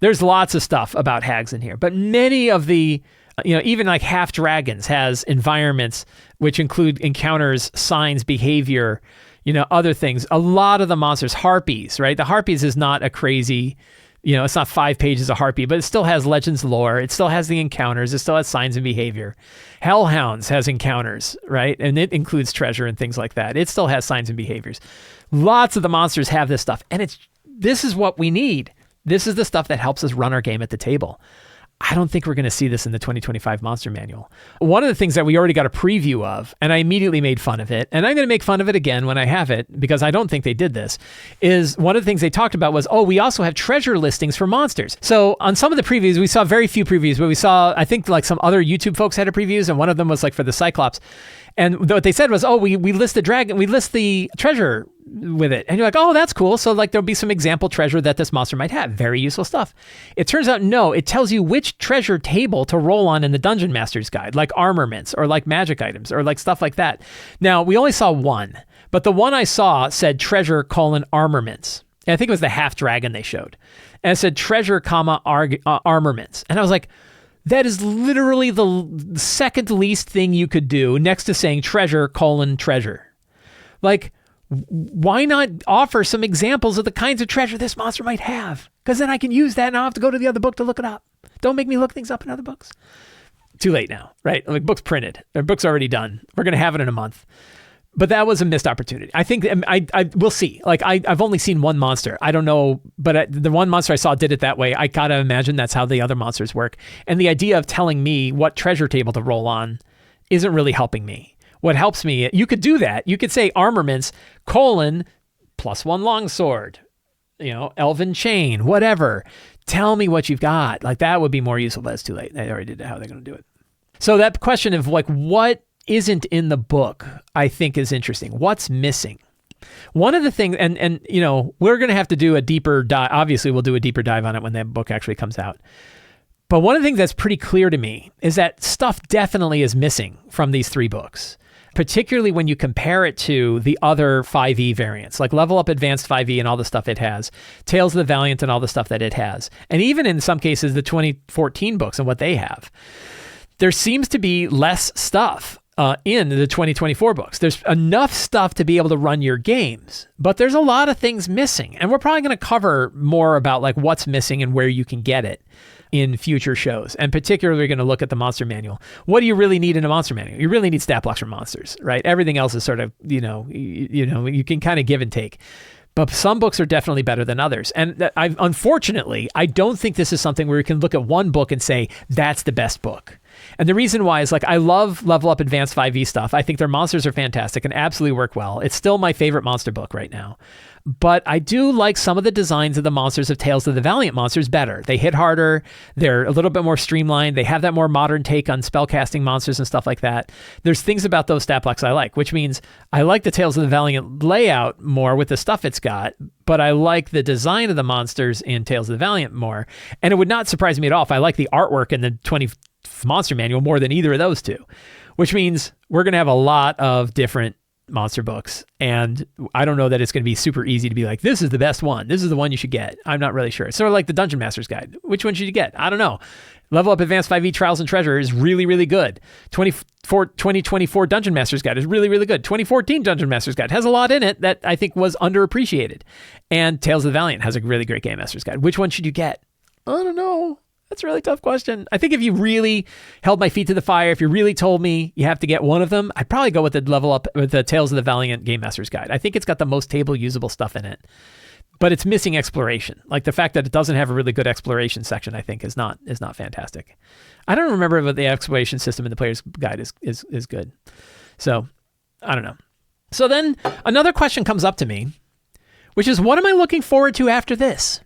there's lots of stuff about hags in here. But many of the, even like Half Dragons has environments which include encounters, signs, behavior, other things. A lot of the monsters, harpies, right? The harpies is not a crazy, it's not 5 pages of harpy, but it still has legends lore. It still has the encounters. It still has signs and behavior. Hellhounds has encounters, right? And it includes treasure and things like that. It still has signs and behaviors. Lots of the monsters have this stuff. And this is what we need. This is the stuff that helps us run our game at the table. I don't think we're going to see this in the 2025 Monster Manual. One of the things that we already got a preview of, and I immediately made fun of it, and I'm going to make fun of it again when I have it, because I don't think they did this, is one of the things they talked about was, we also have treasure listings for monsters. So on some of the previews, we saw very few previews, but we saw, I think like some other YouTube folks had a previews, and one of them was like for the Cyclops. And what they said was, we list the dragon, we list the treasure with it. And you're like, that's cool. So like there'll be some example treasure that this monster might have. Very useful stuff. It turns out, no, it tells you which treasure table to roll on in the Dungeon Master's Guide, like armaments or like magic items or like stuff like that. Now, we only saw one, but the one I saw said treasure : armaments. And I think it was the Half Dragon they showed. And it said treasure, armaments. And I was like, that is literally the second least thing you could do next to saying treasure : treasure. Like, why not offer some examples of the kinds of treasure this monster might have? Because then I can use that and I don't have to go to the other book to look it up. Don't make me look things up in other books. Too late now, right? Like, book's printed. Their book's already done. We're going to have it in a month. But that was a missed opportunity. I think we'll see. Like, I've only seen one monster. I don't know, but the one monster I saw did it that way. I gotta imagine that's how the other monsters work. And the idea of telling me what treasure table to roll on isn't really helping me. What helps me, you could do that. You could say armaments : +1 longsword, elven chain, whatever. Tell me what you've got. Like, that would be more useful, but it's too late. They already did how they're going to do it. So that question of like, what isn't in the book, I think is interesting. What's missing? One of the things, and we're going to have to do a deeper dive. Obviously, we'll do a deeper dive on it when that book actually comes out. But one of the things that's pretty clear to me is that stuff definitely is missing from these 3 books, particularly when you compare it to the other 5e variants, like Level Up Advanced 5e and all the stuff it has, Tales of the Valiant and all the stuff that it has, and even in some cases, the 2014 books and what they have. There seems to be less stuff in the 2024 books. There's enough stuff to be able to run your games, but there's a lot of things missing. And we're probably going to cover more about like what's missing and where you can get it in future shows. And particularly, we're going to look at the monster manual. What do you really need in a monster manual? You really need stat blocks for monsters, right? Everything else is sort of, you can kind of give and take. But some books are definitely better than others. And unfortunately, I don't think this is something where you can look at one book and say, that's the best book. And the reason why is, like, I love Level Up Advanced 5e stuff. I think their monsters are fantastic and absolutely work well. It's still my favorite monster book right now. But I do like some of the designs of the monsters of Tales of the Valiant monsters better. They hit harder. They're a little bit more streamlined. They have that more modern take on spellcasting monsters and stuff like that. There's things about those stat blocks I like, which means I like the Tales of the Valiant layout more with the stuff it's got, but I like the design of the monsters in Tales of the Valiant more. And it would not surprise me at all if I like the artwork in the 20 Monster Manual more than either of those two, which means we're going to have a lot of different monster books. And I don't know that it's going to be super easy to be like, this is the best one. This is the one you should get. I'm not really sure. It's sort of like the Dungeon Master's Guide. Which one should you get? I don't know. Level Up Advanced 5e Trials and Treasure is really, really good. 2024 Dungeon Master's Guide is really, really good. 2014 Dungeon Master's Guide has a lot in it that I think was underappreciated. And Tales of the Valiant has a really great Game Master's Guide. Which one should you get? I don't know. That's a really tough question. I think if you really held my feet to the fire, if you really told me you have to get one of them, I'd probably go with the Level Up, with the Tales of the Valiant Game Master's Guide. I think it's got the most table usable stuff in it, but it's missing exploration. Like the fact that it doesn't have a really good exploration section, I think is not fantastic. I don't remember if the exploration system in the player's guide is good. So I don't know. So then another question comes up to me, which is, what am I looking forward to after this?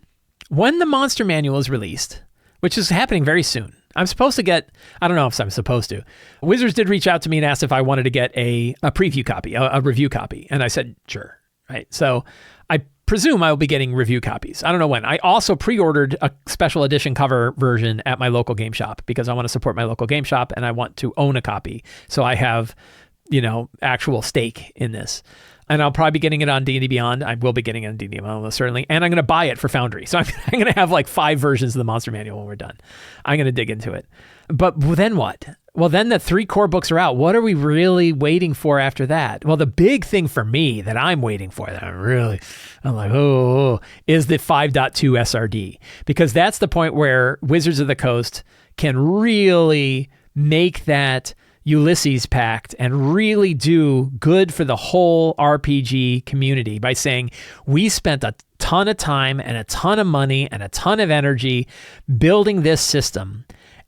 When the monster manual is released, which is happening very soon. I'm supposed to get, I don't know if I'm supposed to. Wizards did reach out to me and asked if I wanted to get a preview copy, a review copy. And I said, sure. Right. So I presume I will be getting review copies. I don't know when. I also pre-ordered a special edition cover version at my local game shop because I want to support my local game shop and I want to own a copy. So I have, actual stake in this. And I'll probably be getting it on D&D Beyond. I will be getting it on D&D Beyond, certainly. And I'm going to buy it for Foundry. So I'm going to have like 5 versions of the Monster Manual when we're done. I'm going to dig into it. But then what? Well, then the 3 core books are out. What are we really waiting for after that? Well, the big thing for me that I'm waiting for, that I'm like, is the 5.2 SRD. Because that's the point where Wizards of the Coast can really make that Ulysses Pact and really do good for the whole RPG community by saying, we spent a ton of time and a ton of money and a ton of energy building this system.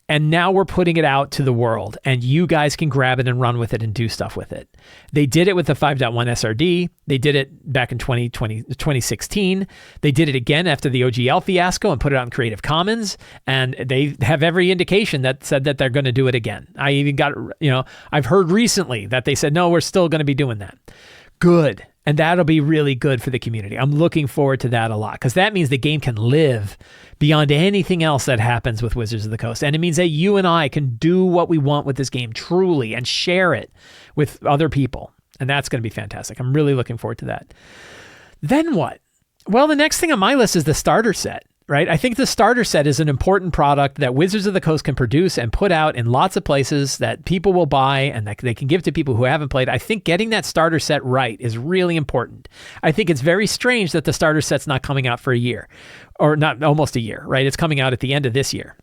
And now we're putting it out to the world and you guys can grab it and run with it and do stuff with it. They did it with the 5.1 SRD. They did it back in 2016. They did it again after the OGL fiasco and put it out in Creative Commons. And they have every indication that said that they're going to do it again. I even got, I've heard recently that they said, no, we're still going to be doing that. Good. And that'll be really good for the community. I'm looking forward to that a lot because that means the game can live beyond anything else that happens with Wizards of the Coast. And it means that you and I can do what we want with this game truly and share it with other people. And that's going to be fantastic. I'm really looking forward to that. Then what? Well, the next thing on my list is the starter set. Right? I think the starter set is an important product that Wizards of the Coast can produce and put out in lots of places that people will buy and that they can give to people who haven't played. I think getting that starter set right is really important. I think it's very strange that the starter set's not coming out for a year, or not almost a year, right? It's coming out at the end of this year.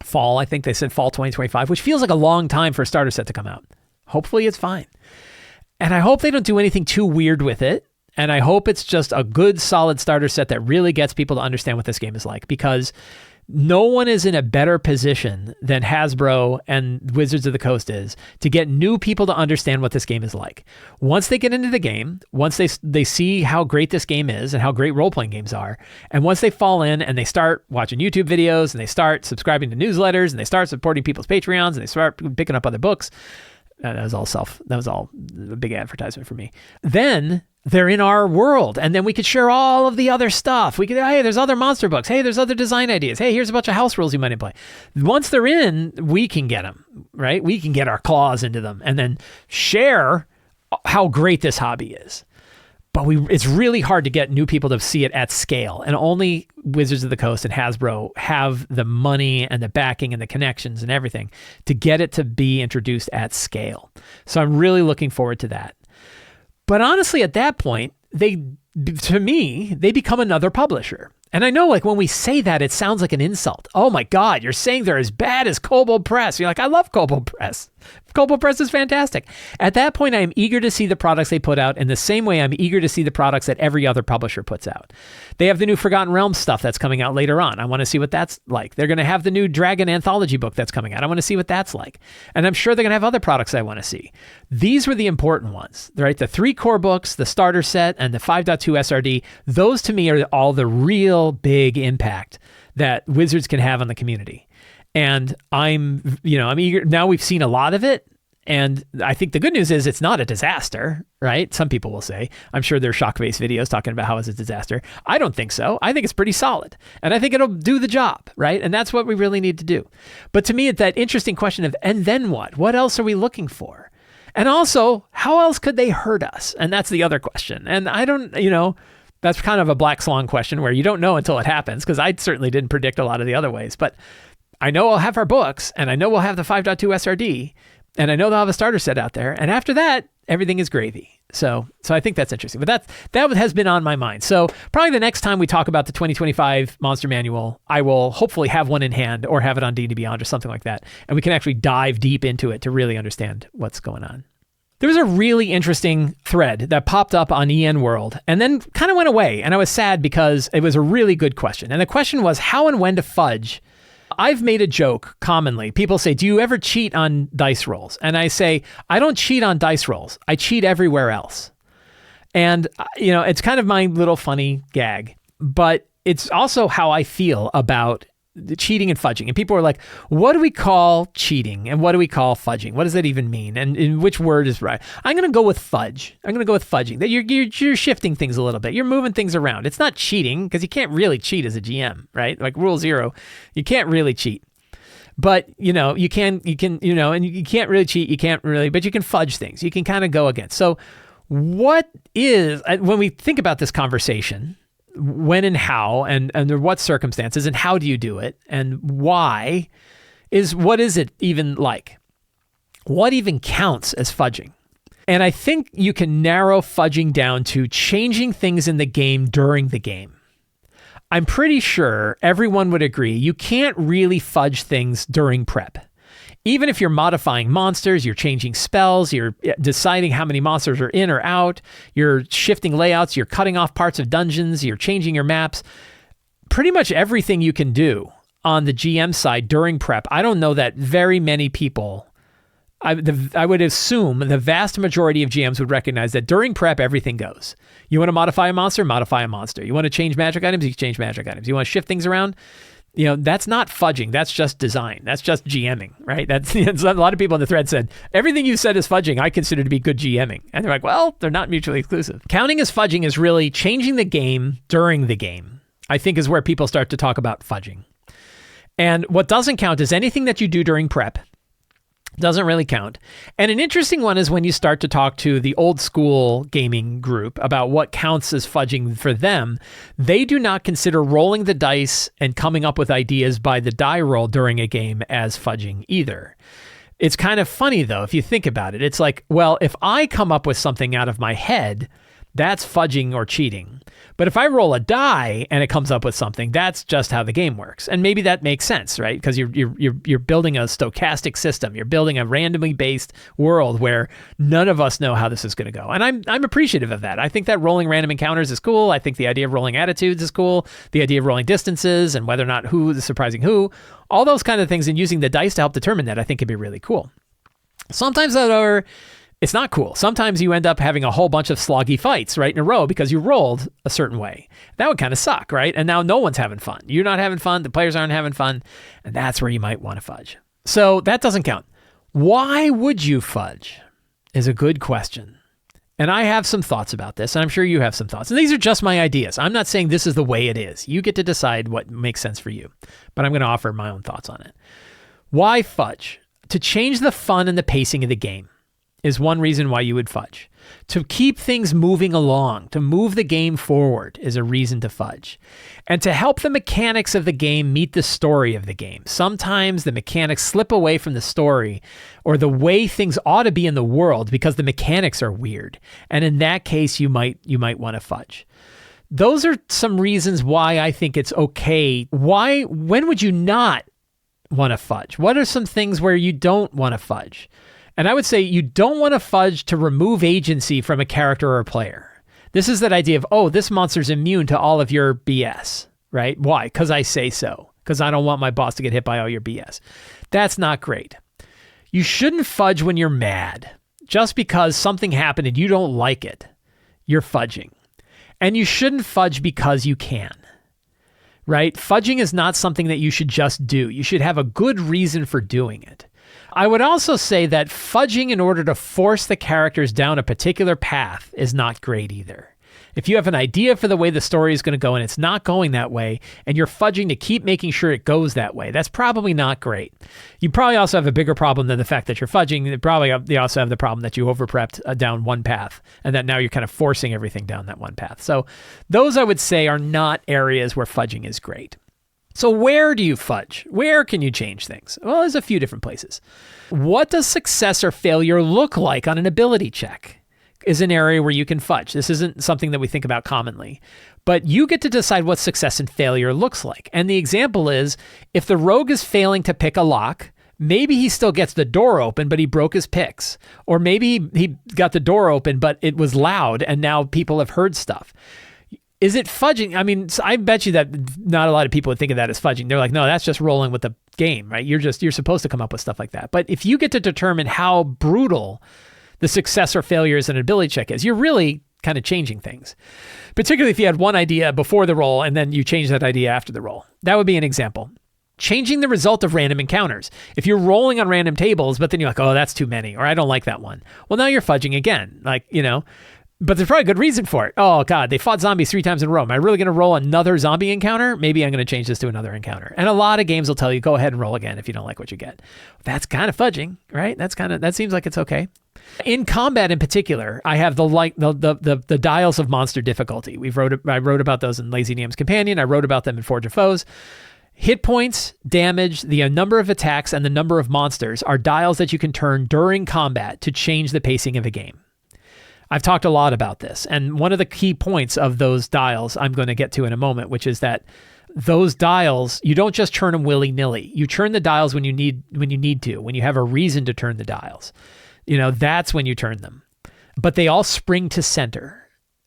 Fall, I think they said fall 2025, which feels like a long time for a starter set to come out. Hopefully it's fine. And I hope they don't do anything too weird with it. And I hope it's just a good, solid starter set that really gets people to understand what this game is like, because no one is in a better position than Hasbro and Wizards of the Coast is to get new people to understand what this game is like. Once they get into the game, once they see how great this game is and how great role-playing games are, and once they fall in and they start watching YouTube videos and they start subscribing to newsletters and they start supporting people's Patreons and they start picking up other books, that was all a big advertisement for me. Then they're in our world, and then we could share all of the other stuff. We could, hey, there's other monster books. Hey, there's other design ideas. Hey, here's a bunch of house rules you might play. Once they're in, we can get them, right? We can get our claws into them and then share how great this hobby is. But it's really hard to get new people to see it at scale. And only Wizards of the Coast and Hasbro have the money and the backing and the connections and everything to get it to be introduced at scale. So I'm really looking forward to that. But honestly, at that point, they become another publisher. And I know, like, when we say that, it sounds like an insult. Oh my God, you're saying they're as bad as Kobold Press. You're like, I love Kobold Press. Kobold Press is fantastic. At that point, I am eager to see the products they put out in the same way I'm eager to see the products that every other publisher puts out. They have the new Forgotten Realms stuff that's coming out later on. I want to see what that's like. They're going to have the new Dragon anthology book that's coming out. I want to see what that's like. And I'm sure they're going to have other products I want to see. These were the important ones, right? The 3 core books, the starter set, and the 5.2 SRD. Those to me are all the real big impact that Wizards can have on the community. And I'm eager. Now we've seen a lot of it. And I think the good news is it's not a disaster, right? Some people will say. I'm sure there's shock-based videos talking about how it's a disaster. I don't think so. I think it's pretty solid. And I think it'll do the job, right? And that's what we really need to do. But to me, it's that interesting question of, and then what? What else are we looking for? And also, how else could they hurt us? And that's the other question. And I don't, that's kind of a black swan question where you don't know until it happens, because I certainly didn't predict a lot of the other ways. But I know I'll have our books, and I know we'll have the 5.2 SRD, and I know they'll have a starter set out there. And after that, everything is gravy. So I think that's interesting. But that has been on my mind. So probably the next time we talk about the 2025 Monster Manual, I will hopefully have one in hand or have it on D&D Beyond or something like that. And we can actually dive deep into it to really understand what's going on. There was a really interesting thread that popped up on EN World and then kind of went away. And I was sad because it was a really good question. And the question was how and when to fudge. I've made a joke commonly. People say, do you ever cheat on dice rolls? And I say, I don't cheat on dice rolls. I cheat everywhere else. And, it's kind of my little funny gag, but it's also how I feel about the cheating and fudging. And people are like, what do we call cheating? And what do we call fudging? What does that even mean? And which word is right? I'm going to go with fudge. I'm going to go with fudging. That you're shifting things a little bit. You're moving things around. It's not cheating because you can't really cheat as a GM, right? Like rule 0, you can't really cheat. But, you can, and you can't really cheat. You can't really, but you can fudge things. You can kind of go against. So when we think about this conversation, when and how and under what circumstances and how do you do it and why what is it even like? What even counts as fudging? And I think you can narrow fudging down to changing things in the game during the game. I'm pretty sure everyone would agree you can't really fudge things during prep. Even if you're modifying monsters, you're changing spells, you're deciding how many monsters are in or out, you're shifting layouts, you're cutting off parts of dungeons, you're changing your maps. Pretty much everything you can do on the GM side during prep. I don't know that very many people, I would assume the vast majority of GMs would recognize that during prep, everything goes. You want to modify a monster? Modify a monster. You want to change magic items? You change magic items. You want to shift things around? That's not fudging. That's just design. That's just GMing, right? That's a lot of people in the thread said, everything you said is fudging, I consider to be good GMing. And they're like, well, they're not mutually exclusive. Counting as fudging is really changing the game during the game, I think is where people start to talk about fudging. And what doesn't count is anything that you do during prep. Doesn't really count. And an interesting one is when you start to talk to the old school gaming group about what counts as fudging for them. They do not consider rolling the dice and coming up with ideas by the die roll during a game as fudging either. It's kind of funny though, if you think about it. It's like, well, if I come up with something out of my head, that's fudging or cheating. But if I roll a die and it comes up with something, that's just how the game works. And maybe that makes sense, right? Because you're building a stochastic system. You're building a randomly based world where none of us know how this is going to go. And I'm appreciative of that. I think that rolling random encounters is cool. I think the idea of rolling attitudes is cool. The idea of rolling distances and whether or not who is surprising who, all those kind of things, and using the dice to help determine that, I think could be really cool. Sometimes, however, it's not cool. Sometimes you end up having a whole bunch of sloggy fights right in a row because you rolled a certain way. That would kind of suck, right? And now no one's having fun. You're not having fun. The players aren't having fun. And that's where you might want to fudge. So that doesn't count. Why would you fudge is a good question. And I have some thoughts about this, and I'm sure you have some thoughts. And these are just my ideas. I'm not saying this is the way it is. You get to decide what makes sense for you. But I'm going to offer my own thoughts on it. Why fudge? To change the fun and the pacing of the game is one reason why you would fudge. To keep things moving along, to move the game forward is a reason to fudge. And to help the mechanics of the game meet the story of the game. Sometimes the mechanics slip away from the story or the way things ought to be in the world because the mechanics are weird. And in that case, you might want to fudge. Those are some reasons why I think it's okay. When would you not want to fudge? What are some things where you don't want to fudge? And I would say you don't want to fudge to remove agency from a character or a player. This is that idea of, oh, this monster's immune to all of your BS, right? Why? Because I say so. Because I don't want my boss to get hit by all your BS. That's not great. You shouldn't fudge when you're mad. Just because something happened and you don't like it, you're fudging. And you shouldn't fudge because you can, right? Fudging is not something that you should just do. You should have a good reason for doing it. I would also say that fudging in order to force the characters down a particular path is not great either. If you have an idea for the way the story is going to go and it's not going that way, and you're fudging to keep making sure it goes that way, that's probably not great. You probably also have a bigger problem than the fact that you're fudging. You also have the problem that you overprepped down one path, and that now you're kind of forcing everything down that one path. So those, I would say, are not areas where fudging is great. So where do you fudge? Where can you change things? Well, there's a few different places. What does success or failure look like on an ability check is an area where you can fudge. This isn't something that we think about commonly, but you get to decide what success and failure looks like. And the example is, if the rogue is failing to pick a lock, maybe he still gets the door open, but he broke his picks. Or maybe he got the door open, but it was loud and now people have heard stuff. Is it fudging? I mean, I bet you that not a lot of people would think of that as fudging. They're like, no, that's just rolling with the game, right? You're supposed to come up with stuff like that. But if you get to determine how brutal the success or failure is an ability check is, you're really kind of changing things. Particularly if you had one idea before the roll and then you change that idea after the roll. That would be an example. Changing the result of random encounters. If you're rolling on random tables, but then you're like, oh, that's too many, or I don't like that one. Well, now you're fudging again. But there's probably a good reason for it. Oh, God, they fought zombies 3 times in a row. Am I really going to roll another zombie encounter? Maybe I'm going to change this to another encounter. And a lot of games will tell you, go ahead and roll again if you don't like what you get. That's kind of fudging, right? That seems like it's okay. In combat in particular, I have the dials of monster difficulty. I wrote about those in Lazy DM's Companion. I wrote about them in Forge of Foes. Hit points, damage, the number of attacks, and the number of monsters are dials that you can turn during combat to change the pacing of a game. I've talked a lot about this, and one of the key points of those dials I'm going to get to in a moment, which is that those dials, you don't just turn them willy-nilly. You turn the dials when you need to, when you have a reason to turn the dials. That's when you turn them. But they all spring to center,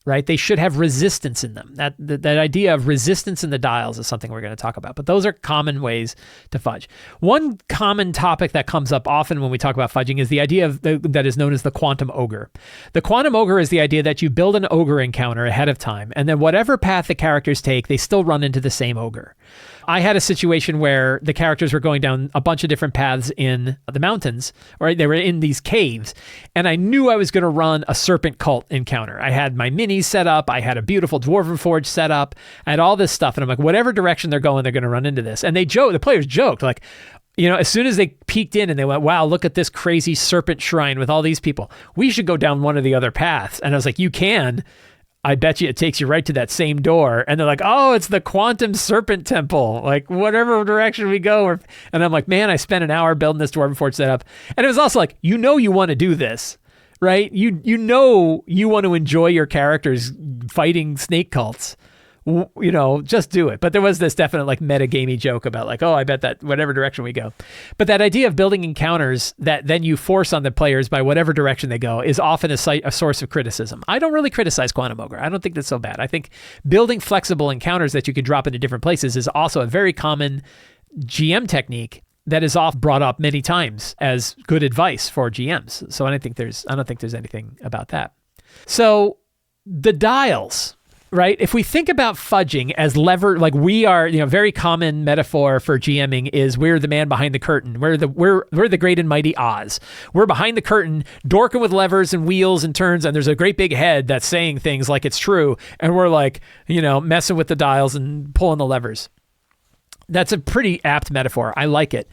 right? They should have resistance in them. That idea of resistance in the dials is something we're going to talk about. But those are common ways to fudge. One common topic that comes up often when we talk about fudging is the idea that is known as the quantum ogre. The quantum ogre is the idea that you build an ogre encounter ahead of time, and then whatever path the characters take, they still run into the same ogre. I had a situation where the characters were going down a bunch of different paths in the mountains, or they were in these caves, and I knew I was going to run a serpent cult encounter. I had my minis set up, I had a beautiful dwarven forge set up, I had all this stuff, and I'm like, whatever direction they're going, they're going to run into this. And the players joked, like, as soon as they peeked in and they went, wow, look at this crazy serpent shrine with all these people. We should go down one of the other paths. And I was like, you can. I bet you it takes you right to that same door. And they're like, oh, it's the Quantum Serpent Temple. Like, whatever direction we go. And I'm like, man, I spent an hour building this Dwarven Forge setup. And it was also like, you want to do this, right? You want to enjoy your characters fighting snake cults. Just do it. But there was this definite meta-gamey joke about I bet that whatever direction we go. But that idea of building encounters that then you force on the players by whatever direction they go is often a source of criticism. I don't really criticize Quantum Ogre. I don't think that's so bad. I think building flexible encounters that you can drop into different places is also a very common GM technique that is often brought up many times as good advice for GMs. So I don't think there's anything about that. So the dials. Right? If we think about fudging as we are, very common metaphor for GMing is we're the man behind the curtain. We're the great and mighty Oz. We're behind the curtain, dorking with levers and wheels and turns, and there's a great big head that's saying things like it's true, and we're messing with the dials and pulling the levers. That's a pretty apt metaphor. I like it.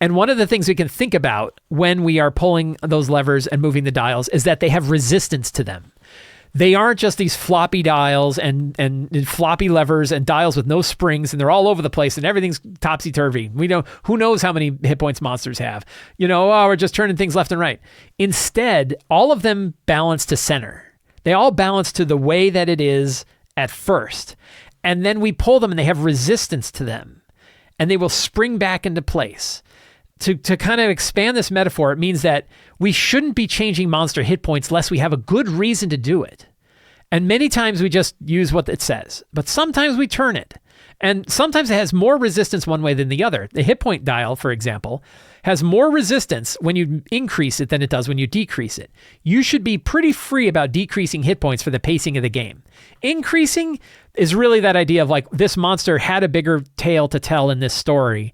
And one of the things we can think about when we are pulling those levers and moving the dials is that they have resistance to them. They aren't just these floppy dials and floppy levers and dials with no springs, and they're all over the place and everything's topsy-turvy. Who knows how many hit points monsters have. We're just turning things left and right. Instead, all of them balance to center. They all balance to the way that it is at first. And then we pull them and they have resistance to them. And they will spring back into place. To kind of expand this metaphor, it means that we shouldn't be changing monster hit points unless we have a good reason to do it. And many times we just use what it says, but sometimes we turn it. And sometimes it has more resistance one way than the other. The hit point dial, for example, has more resistance when you increase it than it does when you decrease it. You should be pretty free about decreasing hit points for the pacing of the game. Increasing is really that idea of this monster had a bigger tale to tell in this story,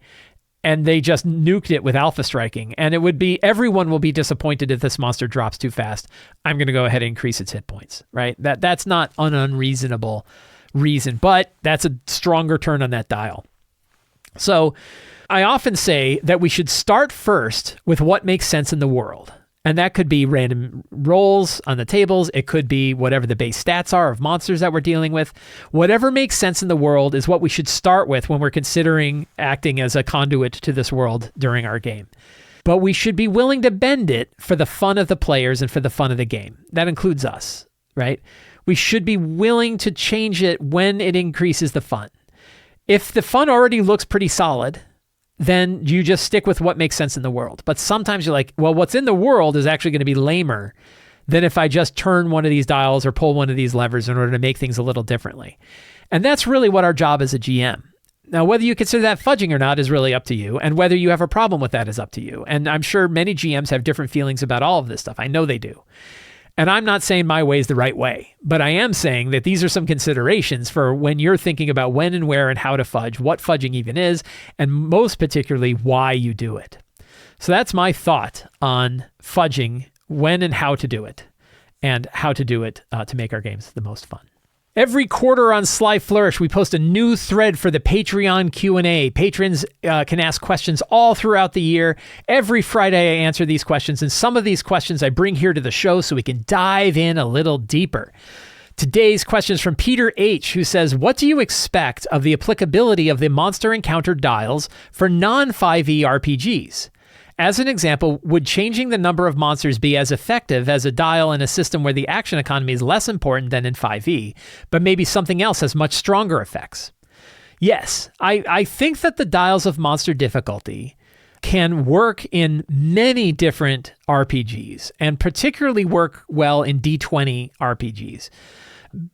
and they just nuked it with alpha striking. And it would be, everyone will be disappointed if this monster drops too fast. I'm going to go ahead and increase its hit points, right? That's not an unreasonable reason, but that's a stronger turn on that dial. So I often say that we should start first with what makes sense in the world. And that could be random rolls on the tables. It could be whatever the base stats are of monsters that we're dealing with. Whatever makes sense in the world is what we should start with when we're considering acting as a conduit to this world during our game. But we should be willing to bend it for the fun of the players and for the fun of the game. That includes us, right? We should be willing to change it when it increases the fun. If the fun already looks pretty solid, then you just stick with what makes sense in the world. But sometimes you're like, well, what's in the world is actually going to be lamer than if I just turn one of these dials or pull one of these levers in order to make things a little differently. And that's really what our job as a GM. Now, whether you consider that fudging or not is really up to you, and whether you have a problem with that is up to you. And I'm sure many GMs have different feelings about all of this stuff. I know they do. And I'm not saying my way is the right way, but I am saying that these are some considerations for when you're thinking about when and where and how to fudge, what fudging even is, and most particularly why you do it. So that's my thought on fudging, when and how to do it, and how to do it to make our games the most fun. Every quarter on Sly Flourish, we post a new thread for the Patreon Q&A. Patrons can ask questions all throughout the year. Every Friday, I answer these questions, and some of these questions I bring here to the show so we can dive in a little deeper. Today's question is from Peter H., who says, what do you expect of the applicability of the monster encounter dials for non-5e RPGs? As an example, would changing the number of monsters be as effective as a dial in a system where the action economy is less important than in 5e, but maybe something else has much stronger effects? Yes, I think that the dials of monster difficulty can work in many different RPGs, and particularly work well in D20 RPGs.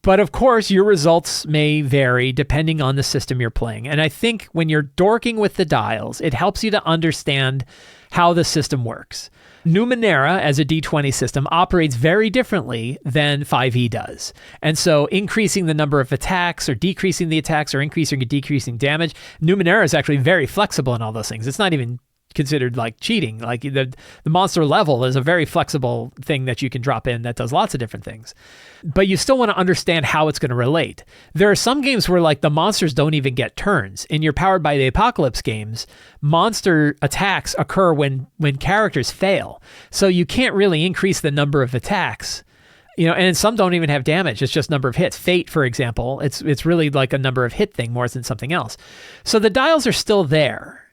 But of course, your results may vary depending on the system you're playing. And I think when you're dorking with the dials, it helps you to understand how the system works. Numenera, as a D20 system, operates very differently than 5e does. And so increasing the number of attacks or decreasing the attacks or increasing or decreasing damage, Numenera is actually very flexible in all those things. It's not even considered like cheating. Like the monster level is a very flexible thing that you can drop in that does lots of different things. But you still want to understand how it's going to relate. There are some games where like the monsters don't even get turns. In your Powered by the Apocalypse games, monster attacks occur when characters fail. So you can't really increase the number of attacks. And some don't even have damage. It's just number of hits. Fate, for example, it's really like a number of hit thing more than something else. So the dials are still there.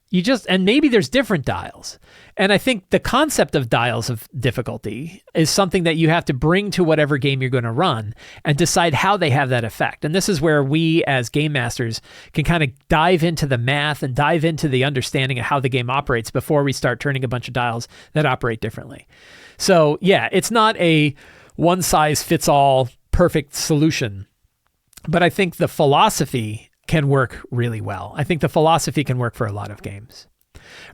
And maybe there's different dials. And I think the concept of dials of difficulty is something that you have to bring to whatever game you're going to run and decide how they have that effect. And this is where we as game masters can kind of dive into the math and dive into the understanding of how the game operates before we start turning a bunch of dials that operate differently. So yeah, it's not a one size fits all perfect solution, but I think the philosophy can work really well. I think the philosophy can work for a lot of games.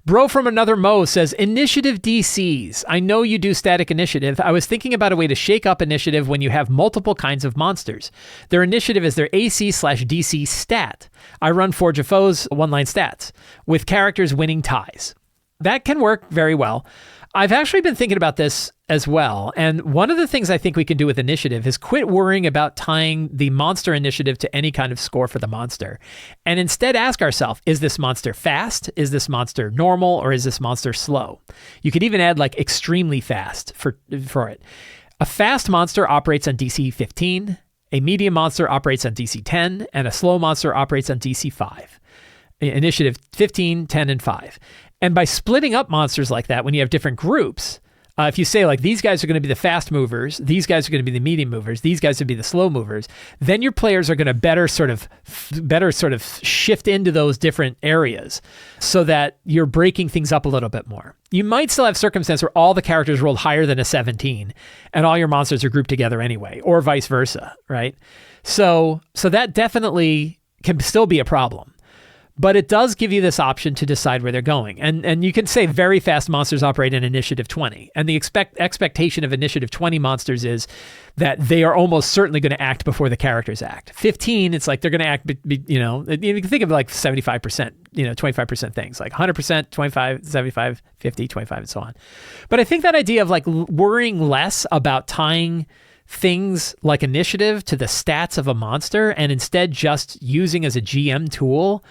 Bro from Another Mo says, Initiative DCs. I know you do static initiative. I was thinking about a way to shake up initiative when you have multiple kinds of monsters. Their initiative is their AC/DC stat. I run Forge of Foes one-line stats with characters winning ties. That can work very well. I've actually been thinking about this as well. And one of the things I think we can do with initiative is quit worrying about tying the monster initiative to any kind of score for the monster. And instead ask ourselves, is this monster fast? Is this monster normal? Or is this monster slow? You could even add like extremely fast for it. A fast monster operates on DC 15. A medium monster operates on DC 10. And a slow monster operates on DC 5. Initiative 15, 10, and 5. And by splitting up monsters like that, when you have different groups, if you say like these guys are going to be the fast movers, these guys are going to be the medium movers, these guys would be the slow movers, then your players are going to better sort of shift into those different areas so that you're breaking things up a little bit more. You might still have circumstance where all the characters rolled higher than a 17 and all your monsters are grouped together anyway, or vice versa, right? So that definitely can still be a problem. But it does give you this option to decide where they're going. And you can say very fast monsters operate in initiative 20. And the expectation of initiative 20 monsters is that they are almost certainly going to act before the characters act. 15, it's like they're going to act, you can think of like 75%, 25% things, like 100%, 25, 75, 50, 25, and so on. But I think that idea of like worrying less about tying things like initiative to the stats of a monster and instead just using as a GM tool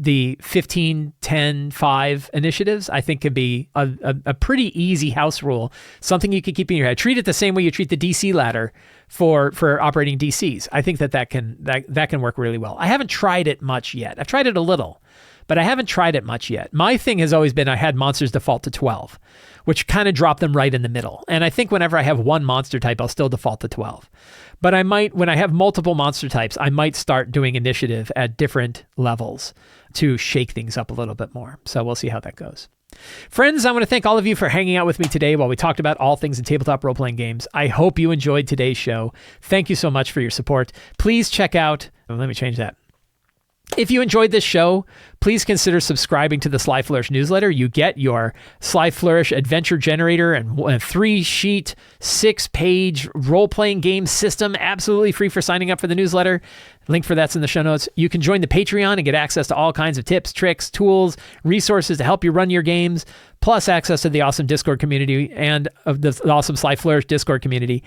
the 15, 10, 5 initiatives, I think could be a pretty easy house rule, something you can keep in your head. Treat it the same way you treat the DC ladder for operating DCs. I think that can work really well. I haven't tried it much yet. I've tried it a little, but I haven't tried it much yet. My thing has always been I had monsters default to 12, which kind of dropped them right in the middle. And I think whenever I have one monster type, I'll still default to 12. But I might, when I have multiple monster types, I might start doing initiative at different levels to shake things up a little bit more. So we'll see how that goes. Friends, I want to thank all of you for hanging out with me today while we talked about all things in tabletop role-playing games. I hope you enjoyed today's show. Thank you so much for your support. Please check out, let me change that. If you enjoyed this show, please consider subscribing to the Sly Flourish newsletter. You get your Sly Flourish adventure generator and a 3-sheet, 6-page role-playing game system absolutely free for signing up for the newsletter. Link for that's in the show notes. You can join the Patreon and get access to all kinds of tips, tricks, tools, resources to help you run your games, plus access to the awesome Discord community and of the awesome Sly Flourish Discord community.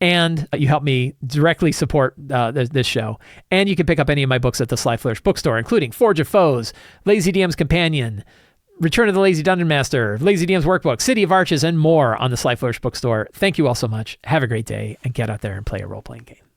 And you help me directly support this show. And you can pick up any of my books at the Sly Flourish bookstore, including Forge of Foes, Lazy DM's Companion, Return of the Lazy Dungeon Master, Lazy DM's Workbook, City of Arches, and more on the Sly Flourish bookstore. Thank you all so much. Have a great day, and get out there and play a role-playing game.